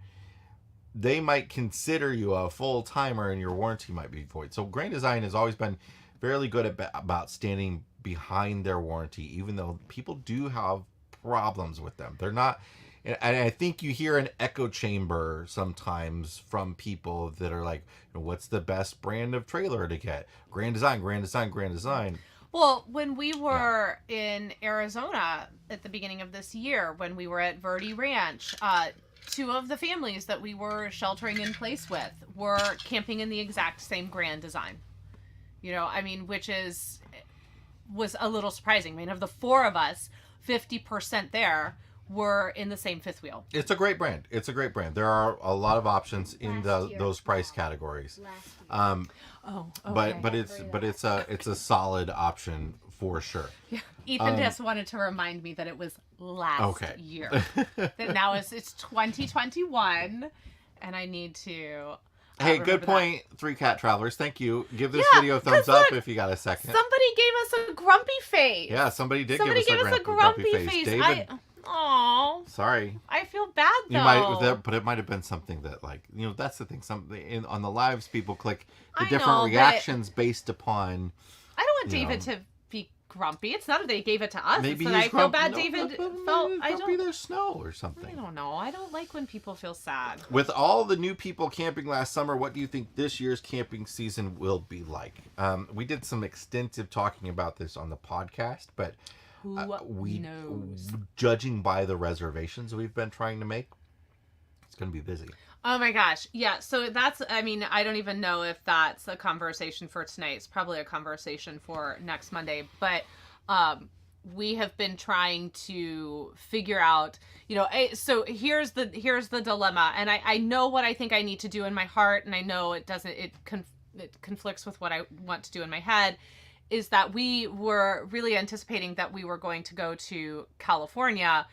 they might consider you a full-timer and your warranty might be void. So Grand Design has always been fairly good about standing behind their warranty, even though people do have problems with them. They're not, and I think you hear an echo chamber sometimes from people that are like, what's the best brand of trailer to get? Grand Design, Grand Design, Grand Design. Well, when we were in Arizona at the beginning of this year, when we were at Verde Ranch, two of the families that we were sheltering in place with were camping in the exact same Grand Design. Which was a little surprising. I mean, of the four of us, 50% there were in the same fifth wheel. It's a great brand. There are a lot of options in those price categories. Okay. But it's a solid option for sure. Yeah. Ethan just wanted to remind me that it was last year. That now it's 2021, and I need to Hey, good remember point, Three Cat Travelers. Thank you. Give this Yeah, video a thumbs 'cause up look, if you got a second. somebody gave us a grumpy face. Yeah, somebody did Somebody give us a a grumpy face. face. David, Oh, sorry. I feel bad though. You might, but it might have been something that, like, you know, that's the thing. Something on the lives, people click the I different know, but reactions based upon. I don't want David to be grumpy. It's not that they gave it to us. Maybe it's that he's I feel grumpy. bad. No, David but felt. maybe I grumpy don't. there's snow or something. I don't know. I don't like when people feel sad. With all the new people camping last summer, what do you think this year's camping season will be like? We did some extensive talking about this on the podcast, but Who knows? Judging by the reservations we've been trying to make, it's going to be busy. Oh my gosh. Yeah. So that's, I mean, I don't even know if that's a conversation for tonight. It's probably a conversation for next Monday. But we have been trying to figure out, you know, so here's the dilemma. And I know what I think I need to do in my heart. And I know it conflicts with what I want to do in my head. Is that we were really anticipating that we were going to go to California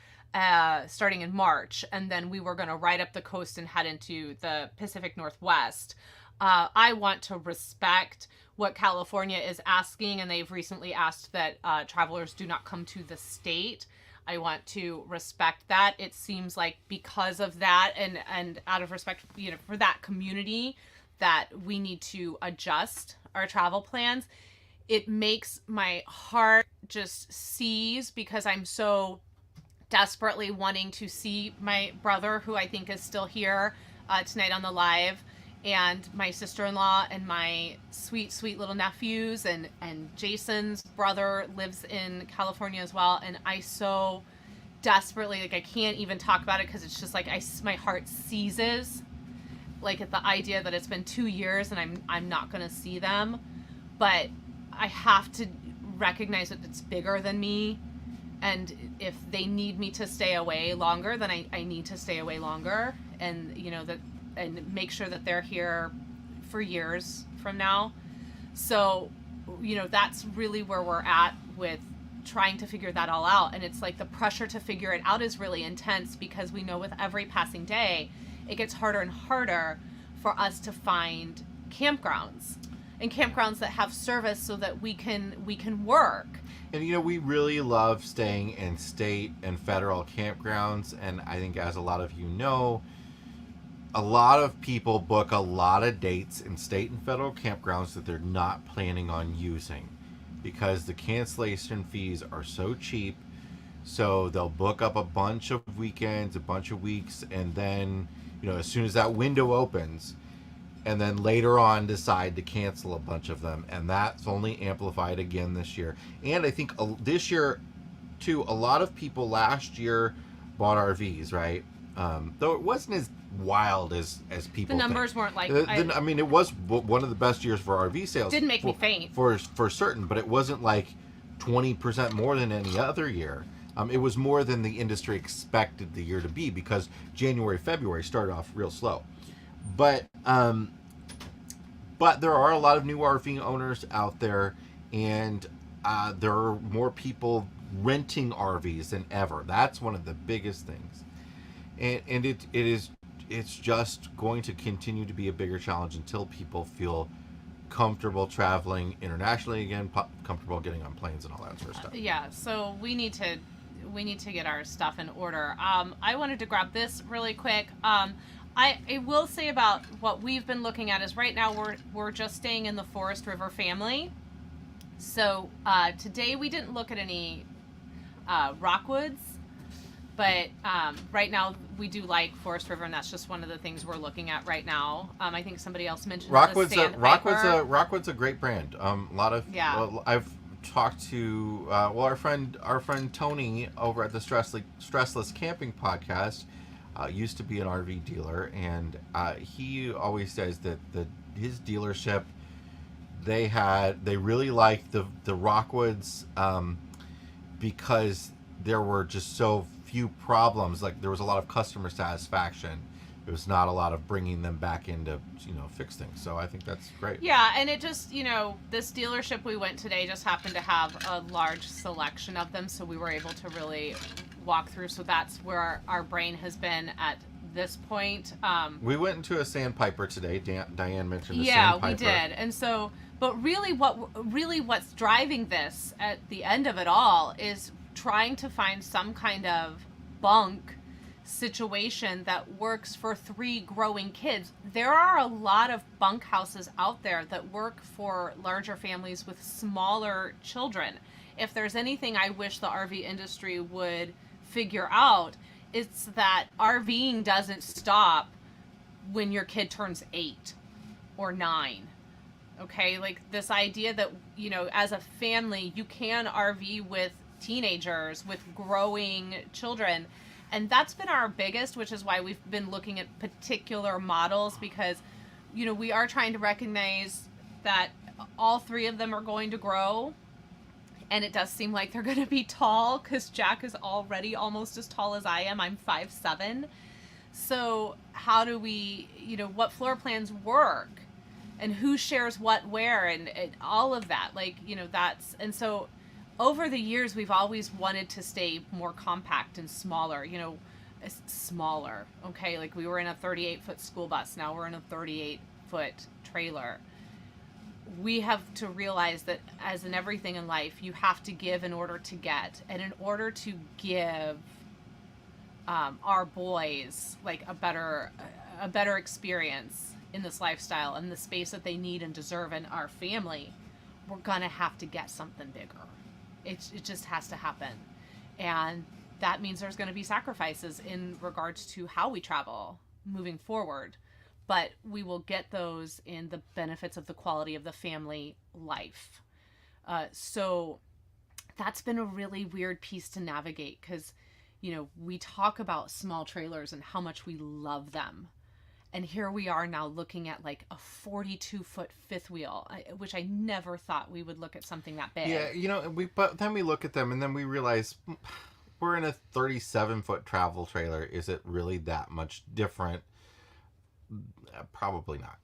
starting in March, and then we were going to ride up the coast and head into the Pacific Northwest. I want to respect what California is asking, and they've recently asked that travelers do not come to the state. I want to respect that. It seems like because of that, and out of respect, you know, for that community, that we need to adjust our travel plans. It makes my heart just seize because I'm so desperately wanting to see my brother, who I think is still here tonight on the live, and my sister-in-law and my sweet, sweet little nephews, and Jason's brother lives in California as well. And I so desperately, like, I can't even talk about it because it's just like my heart seizes, like, at the idea that it's been 2 years and I'm not going to see them. But I have to recognize that it's bigger than me. And if they need me to stay away longer, then I need to stay away longer, and, you know, and make sure that they're here for years from now. So, you know, that's really where we're at with trying to figure that all out. And it's like the pressure to figure it out is really intense because we know with every passing day, it gets harder and harder for us to find campgrounds that have service so that we can work. And, you know, we really love staying in state and federal campgrounds. And I think, as a lot of you know, a lot of people book a lot of dates in state and federal campgrounds that they're not planning on using because the cancellation fees are so cheap. So they'll book up a bunch of weekends, a bunch of weeks, and then, you know, as soon as that window opens, and then later on decide to cancel a bunch of them. And that's only amplified again this year. And I think this year, too, a lot of people last year bought RVs, right? Though it wasn't as wild as people The numbers weren't like... I mean, it was one of the best years for RV sales. Didn't make me faint. For certain, but it wasn't like 20% more than any other year. It was more than the industry expected the year to be because January, February started off real slow. But there are a lot of new RV owners out there, and there are more people renting RVs than ever. That's one of the biggest things, and it's just going to continue to be a bigger challenge until people feel comfortable traveling internationally again, comfortable getting on planes and all that sort of stuff. Yeah, so we need to get our stuff in order. I wanted to grab this really quick. I will say about what we've been looking at is right now we're just staying in the Forest River family. So today we didn't look at any Rockwoods, but right now we do like Forest River, and that's just one of the things we're looking at right now. I think somebody else mentioned Rockwood's a great brand. A lot of I've talked to our friend Tony over at the Stressless Camping podcast. Used to be an RV dealer, and he always says that his dealership, they really liked the Rockwoods because there were just so few problems. Like, there was a lot of customer satisfaction. There was not a lot of bringing them back in to, you know, fix things. So I think that's great. Yeah, and it just, you know, this dealership we went today just happened to have a large selection of them, so we were able to really walk through. So that's where our brain has been at this point. We went into a sandpiper today. Diane mentioned a yeah, sandpiper. we did. And so, but really what's driving this at the end of it all is trying to find some kind of bunk situation that works for 3 growing kids. There are a lot of bunkhouses out there that work for larger families with smaller children. If there's anything I wish the RV industry would figure out, it's that RVing doesn't stop when your kid turns 8 or 9. Okay, like this idea that, you know, as a family, you can RV with teenagers, with growing children. And that's been our biggest, which is why we've been looking at particular models, because, you know, we are trying to recognize that all 3 of them are going to grow. And it does seem like they're going to be tall, because Jack is already almost as tall as I am. I'm 5'7". So how do we, you know, what floor plans work? And who shares what where, and all of that. Like, you know, that's, and so over the years, we've always wanted to stay more compact and smaller, you know, smaller. Okay. Like we were in a 38-foot school bus. Now we're in a 38-foot trailer. We have to realize that, as in everything in life, you have to give in order to get. And in order to give our boys like a better experience in this lifestyle and the space that they need and deserve in our family, we're gonna have to get something bigger. It just has to happen. And that means there's going to be sacrifices in regards to how we travel moving forward. But we will get those in the benefits of the quality of the family life. So that's been a really weird piece to navigate, because, you know, we talk about small trailers and how much we love them. And here we are now looking at like a 42-foot fifth wheel, which I never thought we would look at something that big. Yeah, you know, but then we look at them and then we realize we're in a 37-foot travel trailer. Is it really that much different? Probably not.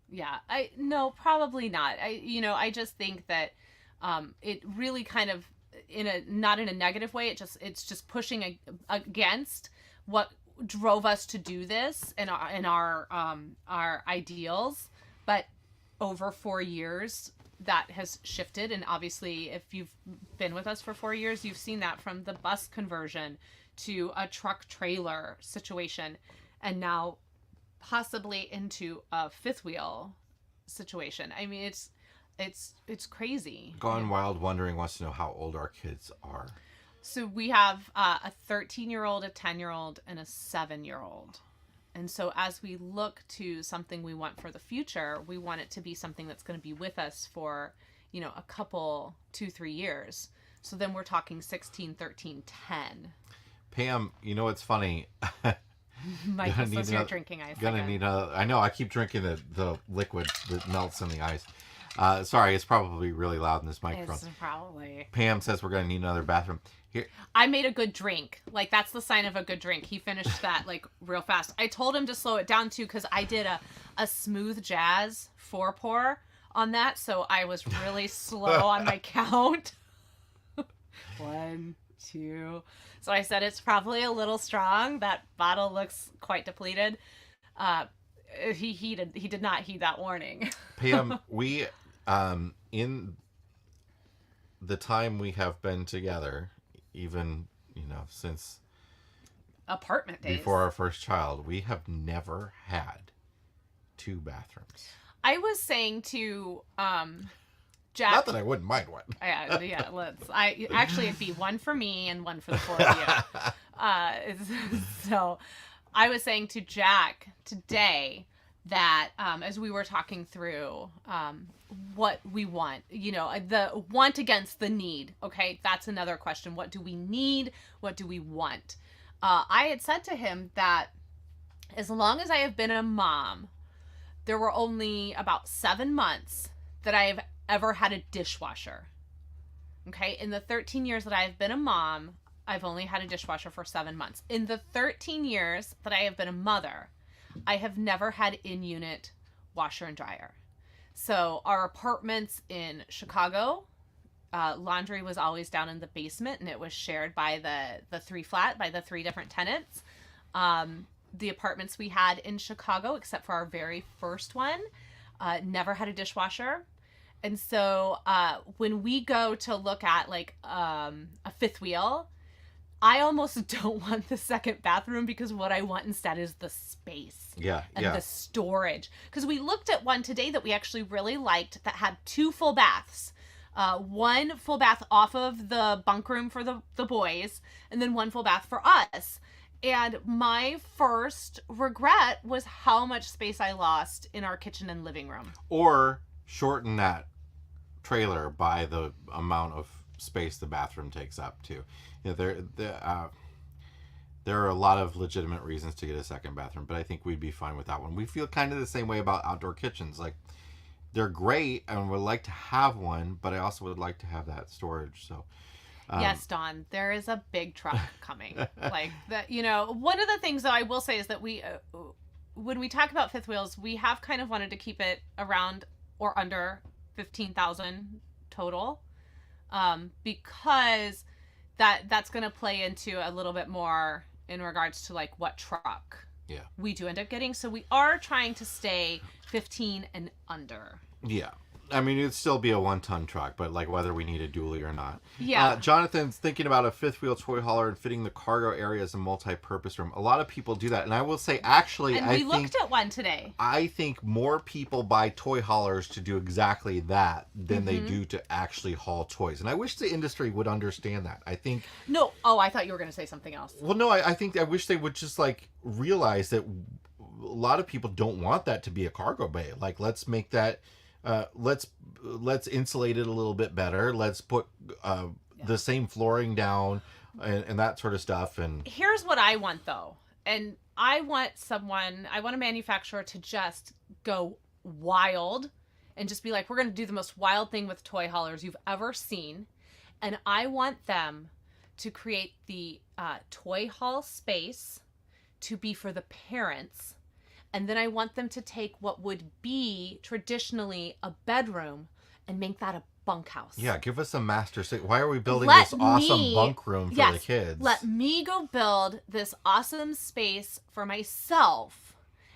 Yeah, no, probably not. I just think that it really kind of, not in a negative way. It's just pushing against what drove us to do this and our ideals. But over 4 years, that has shifted. And obviously, if you've been with us for 4 years, you've seen that from the bus conversion to a truck trailer situation, and now possibly into a fifth wheel situation. I mean, it's crazy. Gone Wild Wondering wants to know how old our kids are. So we have a 13-year-old, a 10-year-old, and a 7-year-old. And so as we look to something we want for the future, we want it to be something that's going to be with us for, you know, a couple, 2-3 years. So then we're talking 16, 13, 10. Pam, you know what's funny? Michael says you're drinking ice. I know, I keep drinking the liquid that melts in the ice. Sorry, it's probably really loud in this microphone. It's probably. Pam says we're going to need another bathroom. Here. I made a good drink. Like, that's the sign of a good drink. He finished that, like, real fast. I told him to slow it down, too, because I did a smooth jazz 4-pour on that, so I was really slow on my count. 1, 2. So I said it's probably a little strong. That bottle looks quite depleted. He did not heed that warning. Pam, we, in the time we have been together, even, you know, since apartment days before our first child, we have never had 2 bathrooms. I was saying to Jack, not that I wouldn't mind one. yeah, actually it'd be one for me and one for the 4 of you. So I was saying to Jack today that as we were talking through what we want, you know, the want against the need. Okay, that's another question. What do we need? What do we want? I had said to him that as long as I have been a mom, there were only about 7 months that I have ever had a dishwasher. Okay, in the 13 years that I have been a mom, I've only had a dishwasher for 7 months. In the 13 years that I have been a mother, I have never had in-unit washer and dryer. So our apartments in Chicago, laundry was always down in the basement, and it was shared by the 3 different tenants. the apartments we had in Chicago, except for our very first one, never had a dishwasher. And so when we go to look at like a fifth wheel, I almost don't want the second bathroom because what I want instead is the space. And the storage. Because we looked at one today that we actually really liked that had 2 full baths. One full bath off of the bunk room for the boys, and then 1 full bath for us. And my first regret was how much space I lost in our kitchen and living room. Or shorten that trailer by the amount of space the bathroom takes up too. There are a lot of legitimate reasons to get a second bathroom, but I think we'd be fine with that one. We feel kind of the same way about outdoor kitchens. Like, they're great and would like to have one, but I also would like to have that storage. So yes, Dawn, there is a big truck coming. Like that, one of the things that I will say is that we when we talk about fifth wheels, we have kind of wanted to keep it around or under 15,000 total, because that's going to play into a little bit more in regards to like what truck we do end up getting. So we are trying to stay 15 and under. Yeah. I mean, it'd still be a 1-ton truck, but like whether we need a dually or not. Yeah. Jonathan's thinking about a fifth wheel toy hauler and fitting the cargo area as a multi-purpose room. A lot of people do that. And I will say, actually, and we looked at one today. I think more people buy toy haulers to do exactly that than they do to actually haul toys. And I wish the industry would understand that. I think... No. Oh, I thought you were going to say something else. Well, no, I wish they would just like realize that a lot of people don't want that to be a cargo bay. Like, let's make that... let's insulate it a little bit better. Let's put the same flooring down and that sort of stuff. And here's what I want though. And I want a manufacturer to just go wild and just be like, we're going to do the most wild thing with toy haulers you've ever seen. And I want them to create the toy haul space to be for the parents. And then I want them to take what would be traditionally a bedroom and make that a bunkhouse. Yeah, give us a master suite. Why are we building this awesome bunk room for the kids? Let me go build this awesome space for myself.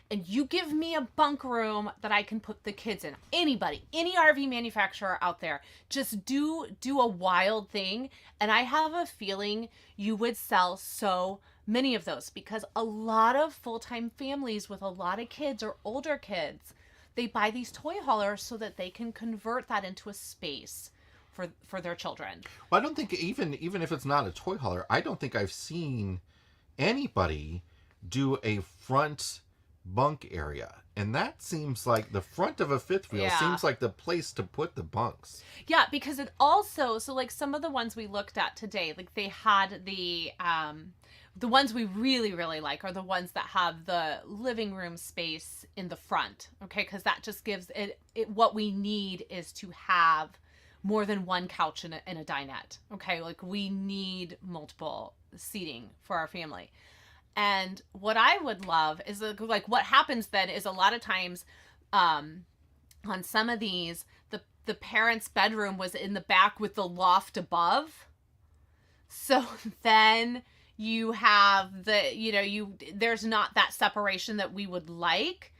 And you give me a bunk room that I can put the kids in. Anybody, any RV manufacturer out there, just do a wild thing. And I have a feeling you would sell so many of those, because a lot of full-time families with a lot of kids or older kids, they buy these toy haulers so that they can convert that into a space for their children. Well, I don't think even if it's not a toy hauler, I don't think I've seen anybody do a front bunk area. And that seems like the front of a fifth wheel seems like the place to put the bunks. Yeah, because it also, so like some of the ones we looked at today, like they had the ones we really, really like are the ones that have the living room space in the front, okay? Because that just gives it what we need is to have more than one couch and a dinette, okay? Like we need multiple seating for our family. And what I would love is like what happens then is a lot of times on some of these, the parents' bedroom was in the back with the loft above. So then you have there's not that separation that we would like,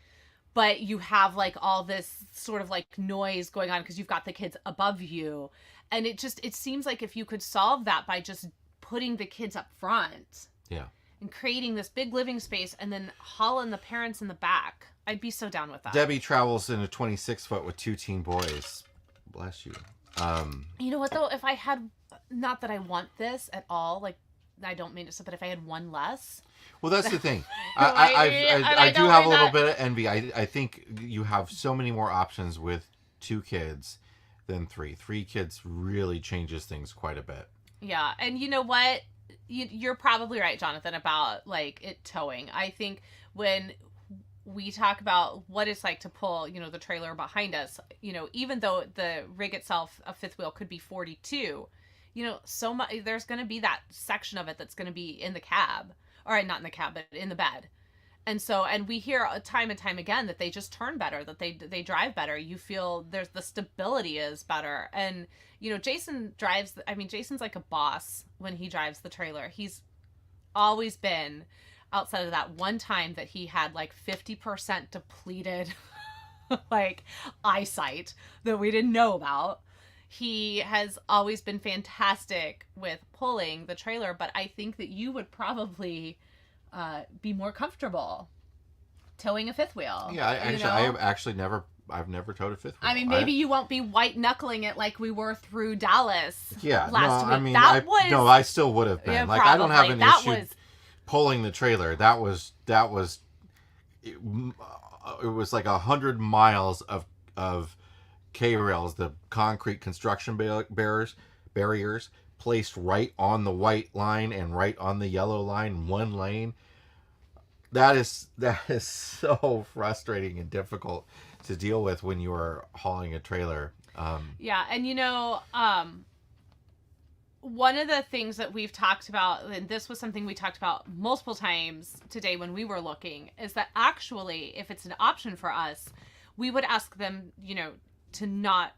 but you have like all this sort of like noise going on because you've got the kids above you. And it seems like if you could solve that by just putting the kids up front. Yeah. And creating this big living space and then hauling the parents in the back. I'd be so down with that. Debbie travels in a 26-foot with 2 teen boys. Bless you. You know what though? If I had, not that I want this at all, like I don't mean it so, but if I had one less. Well, that's the thing. I do have a little bit of envy. I think you have so many more options with 2 kids than 3. 3 kids really changes things quite a bit. Yeah. And you know what? You're probably right, Jonathan, about like it towing. I think when we talk about what it's like to pull, the trailer behind us, even though the rig itself, a fifth wheel could be 42, so much, there's going to be that section of it that's going to be in the cab, or not in the cab, but in the bed. And we hear time and time again that they just turn better, that they drive better. You feel the stability is better. And, Jason Jason's like a boss when he drives the trailer. He's always been, outside of that one time that he had like 50% depleted like eyesight that we didn't know about. He has always been fantastic with pulling the trailer, but I think that you would probably be more comfortable towing a fifth wheel. Yeah, I've never towed a fifth wheel. I mean, maybe you won't be white knuckling it like we were through Dallas. Yeah, last week. I mean, I still would have been. Yeah, like, probably. I don't have an issue was... pulling the trailer. It was like 100 miles of K-rails, the concrete construction barriers placed right on the white line and right on the yellow line, one lane. That is so frustrating and difficult to deal with when you are hauling a trailer. Yeah, and one of the things that we've talked about, and this was something we talked about multiple times today when we were looking, is that actually, if it's an option for us, we would ask them, to not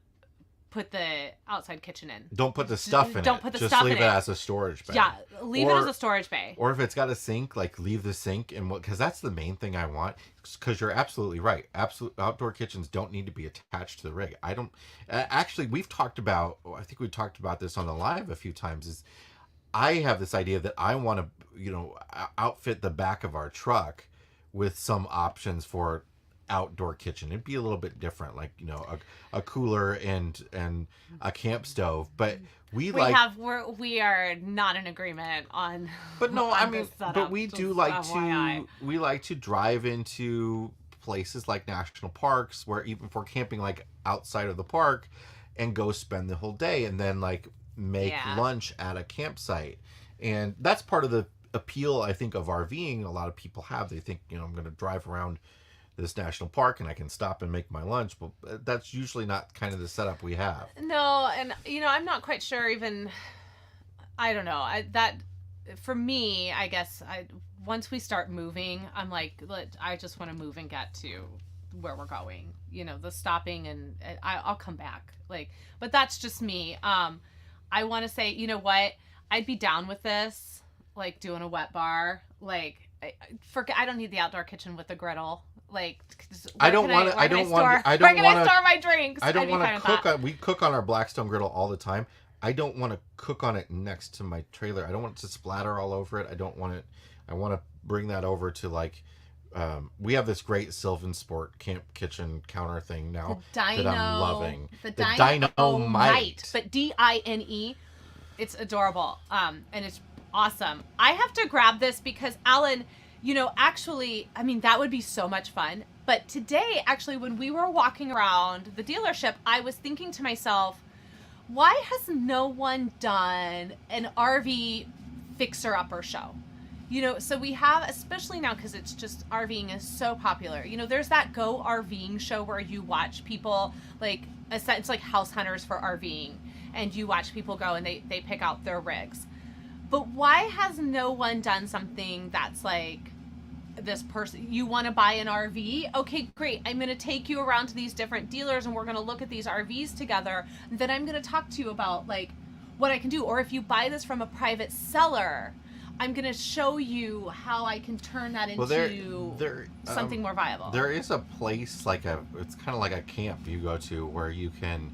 put the outside kitchen in. Don't put the stuff in it. Don't put the Just stuff leave in it as a storage bay. Yeah, leave it as a storage bay. Or if it's got a sink, like leave the sink in, because that's the main thing I want. Because you're absolutely right. Outdoor kitchens don't need to be attached to the rig. I don't. Actually, I think we talked about this on the live a few times. Is I have this idea that I want to, outfit the back of our truck with some options for outdoor kitchen. It'd be a little bit different, like a cooler and a camp stove, but we are not in agreement on. But no, on I mean, but we do like to drive into places like national parks, where even for camping, like outside of the park, and go spend the whole day, and then like make lunch at a campsite, and that's part of the appeal, I think, of RVing. A lot of people have. They think, I'm going to drive around this national park and I can stop and make my lunch, but that's usually not kind of the setup we have. No, and I'm not quite sure even. I don't know. That for me, I guess once we start moving, I'm like, I just want to move and get to where we're going. The stopping, and I'll come back. But that's just me. I want to say, what? I'd be down with this, like doing a wet bar. I don't need the outdoor kitchen with the griddle. I don't want to store my drinks. I don't want to cook we cook on our Blackstone griddle all the time. I don't want to cook on it next to my trailer. I don't want it to splatter all over it. I want to bring that over to we have this great Sylvan Sport camp kitchen counter thing now that I'm loving. The Dynamite. But DINE. It's adorable. And it's awesome. I have to grab this because Alan, actually, I mean, that would be so much fun. But today, actually, when we were walking around the dealership, I was thinking to myself, why has no one done an RV fixer-upper show? So we have, especially now, because it's just RVing is so popular. There's that Go RVing show where you watch people, it's like house hunters for RVing. And you watch people go and they pick out their rigs. But why has no one done something that's like, this person, you want to buy an RV? Okay, great. I'm going to take you around to these different dealers and we're going to look at these RVs together. And then I'm going to talk to you about what I can do. Or if you buy this from a private seller, I'm going to show you how I can turn that into something more viable. There is a place it's kind of like a camp you go to where you can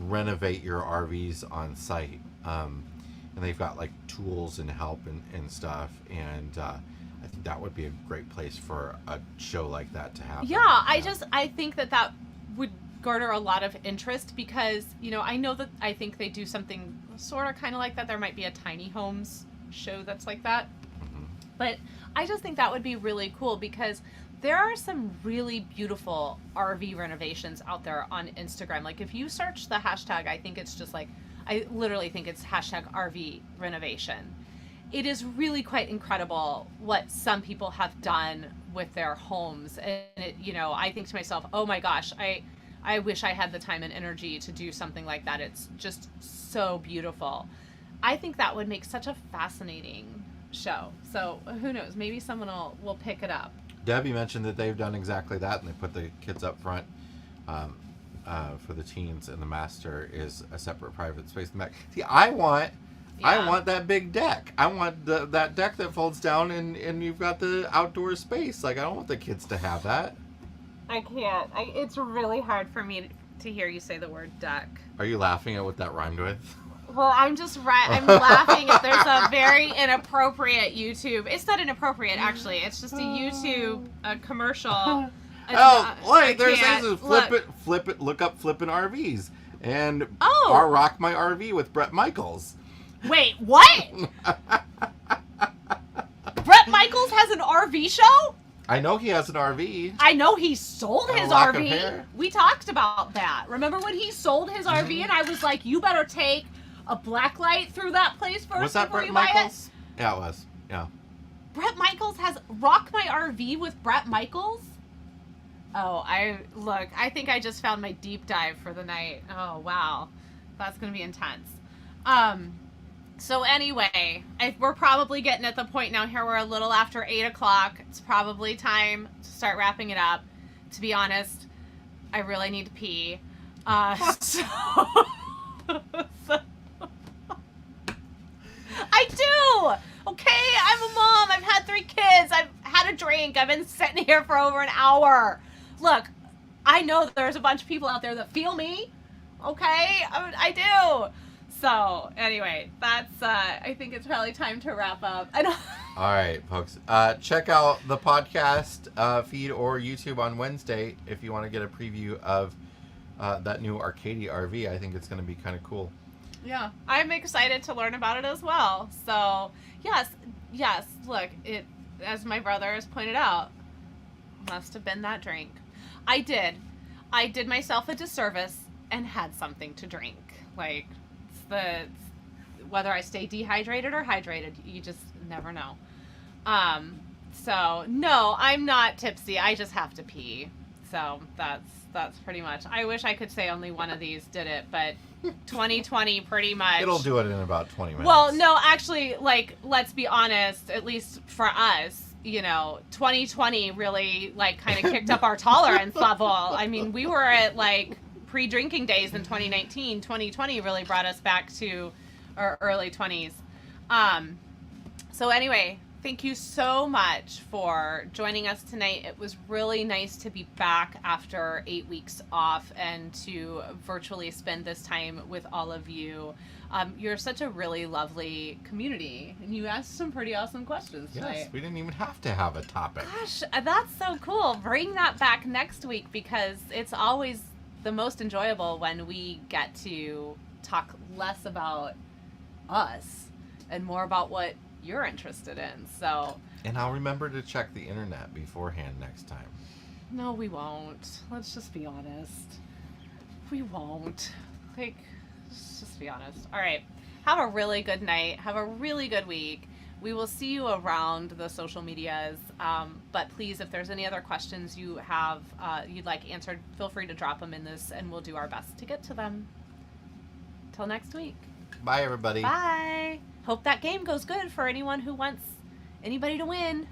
renovate your RVs on site. And they've got tools and help and stuff, and I think that would be a great place for a show like that to happen. Yeah, I think that would garner a lot of interest because I know that I think they do something sort of kind of like that. There might be a tiny homes show that's like that, but I just think that would be really cool because there are some really beautiful RV renovations out there on Instagram. If you search the hashtag, I think it's just I literally think it's hashtag RV renovation. It is really quite incredible what some people have done with their homes. And I think to myself, oh my gosh, I wish I had the time and energy to do something like that. It's just so beautiful. I think that would make such a fascinating show. So who knows, maybe someone will pick it up. Debbie mentioned that they've done exactly that, and they put the kids up front for the teens, and the master is a separate private space in the back. See, I want I want that big deck. I want that deck that folds down and you've got the outdoor space. Like, I don't want the kids to have that. I can't. It's really hard for me to hear you say the word deck. Are you laughing at what that rhymed with? Well, I'm laughing if there's a very inappropriate YouTube. It's not inappropriate, actually. It's just a YouTube commercial. Wait, there's flip it, look up flippin' RVs. And I'll rock my RV with Bret Michaels. Wait, what? Bret Michaels has an RV show? I know he has an RV. I know he sold his RV. We talked about that. Remember when he sold his RV and I was like, you better take a black light through that place first. Was that before Bret you buy Michaels? it? Yeah, it was. Yeah. Bret Michaels has Rock My RV with Bret Michaels? Oh, I think I just found my deep dive for the night. Oh, wow. That's going to be intense. So anyway, we're probably getting at the point now here. We're a little after 8 o'clock. It's probably time to start wrapping it up. To be honest, I really need to pee. So I do! Okay, I'm a mom. I've had 3 kids. I've had a drink. I've been sitting here for over an hour. Look, I know there's a bunch of people out there that feel me. Okay? I do. So, anyway, that's, I think it's probably time to wrap up. All right, folks. Check out the podcast feed or YouTube on Wednesday if you want to get a preview of that new Arcadia RV. I think it's going to be kind of cool. Yeah, I'm excited to learn about it as well. So, yes, look, it, as my brother has pointed out, must have been that drink. I did myself a disservice and had something to drink. Like, whether I stay dehydrated or hydrated, you just never know. So no, I'm not tipsy. I just have to pee. So that's pretty much. I wish I could say only one of these did it, but 2020 pretty much. It'll do it in about 20 minutes. Well, no, actually, like, let's be honest, at least for us, 2020 really, like, kind of kicked up our tolerance level. I mean, we were at, like, pre-drinking days in 2019. 2020 really brought us back to our early 20s. So anyway, thank you so much for joining us tonight. It was really nice to be back after 8 weeks off and to virtually spend this time with all of you. You're such a really lovely community, and you asked some pretty awesome questions tonight. Yes, we didn't even have to have a topic. Gosh, that's so cool. Bring that back next week because it's always the most enjoyable when we get to talk less about us and more about what you're interested in. So, and I'll remember to check the internet beforehand next time. No, we won't. Let's just be honest. We won't. Like, let's just be honest. All right. Have a really good night. Have a really good week. We will see you around the social medias. But please, if there's any other questions you have, you'd like answered, feel free to drop them in this, and we'll do our best to get to them. Till next week. Bye, everybody. Bye. Hope that game goes good for anyone who wants anybody to win.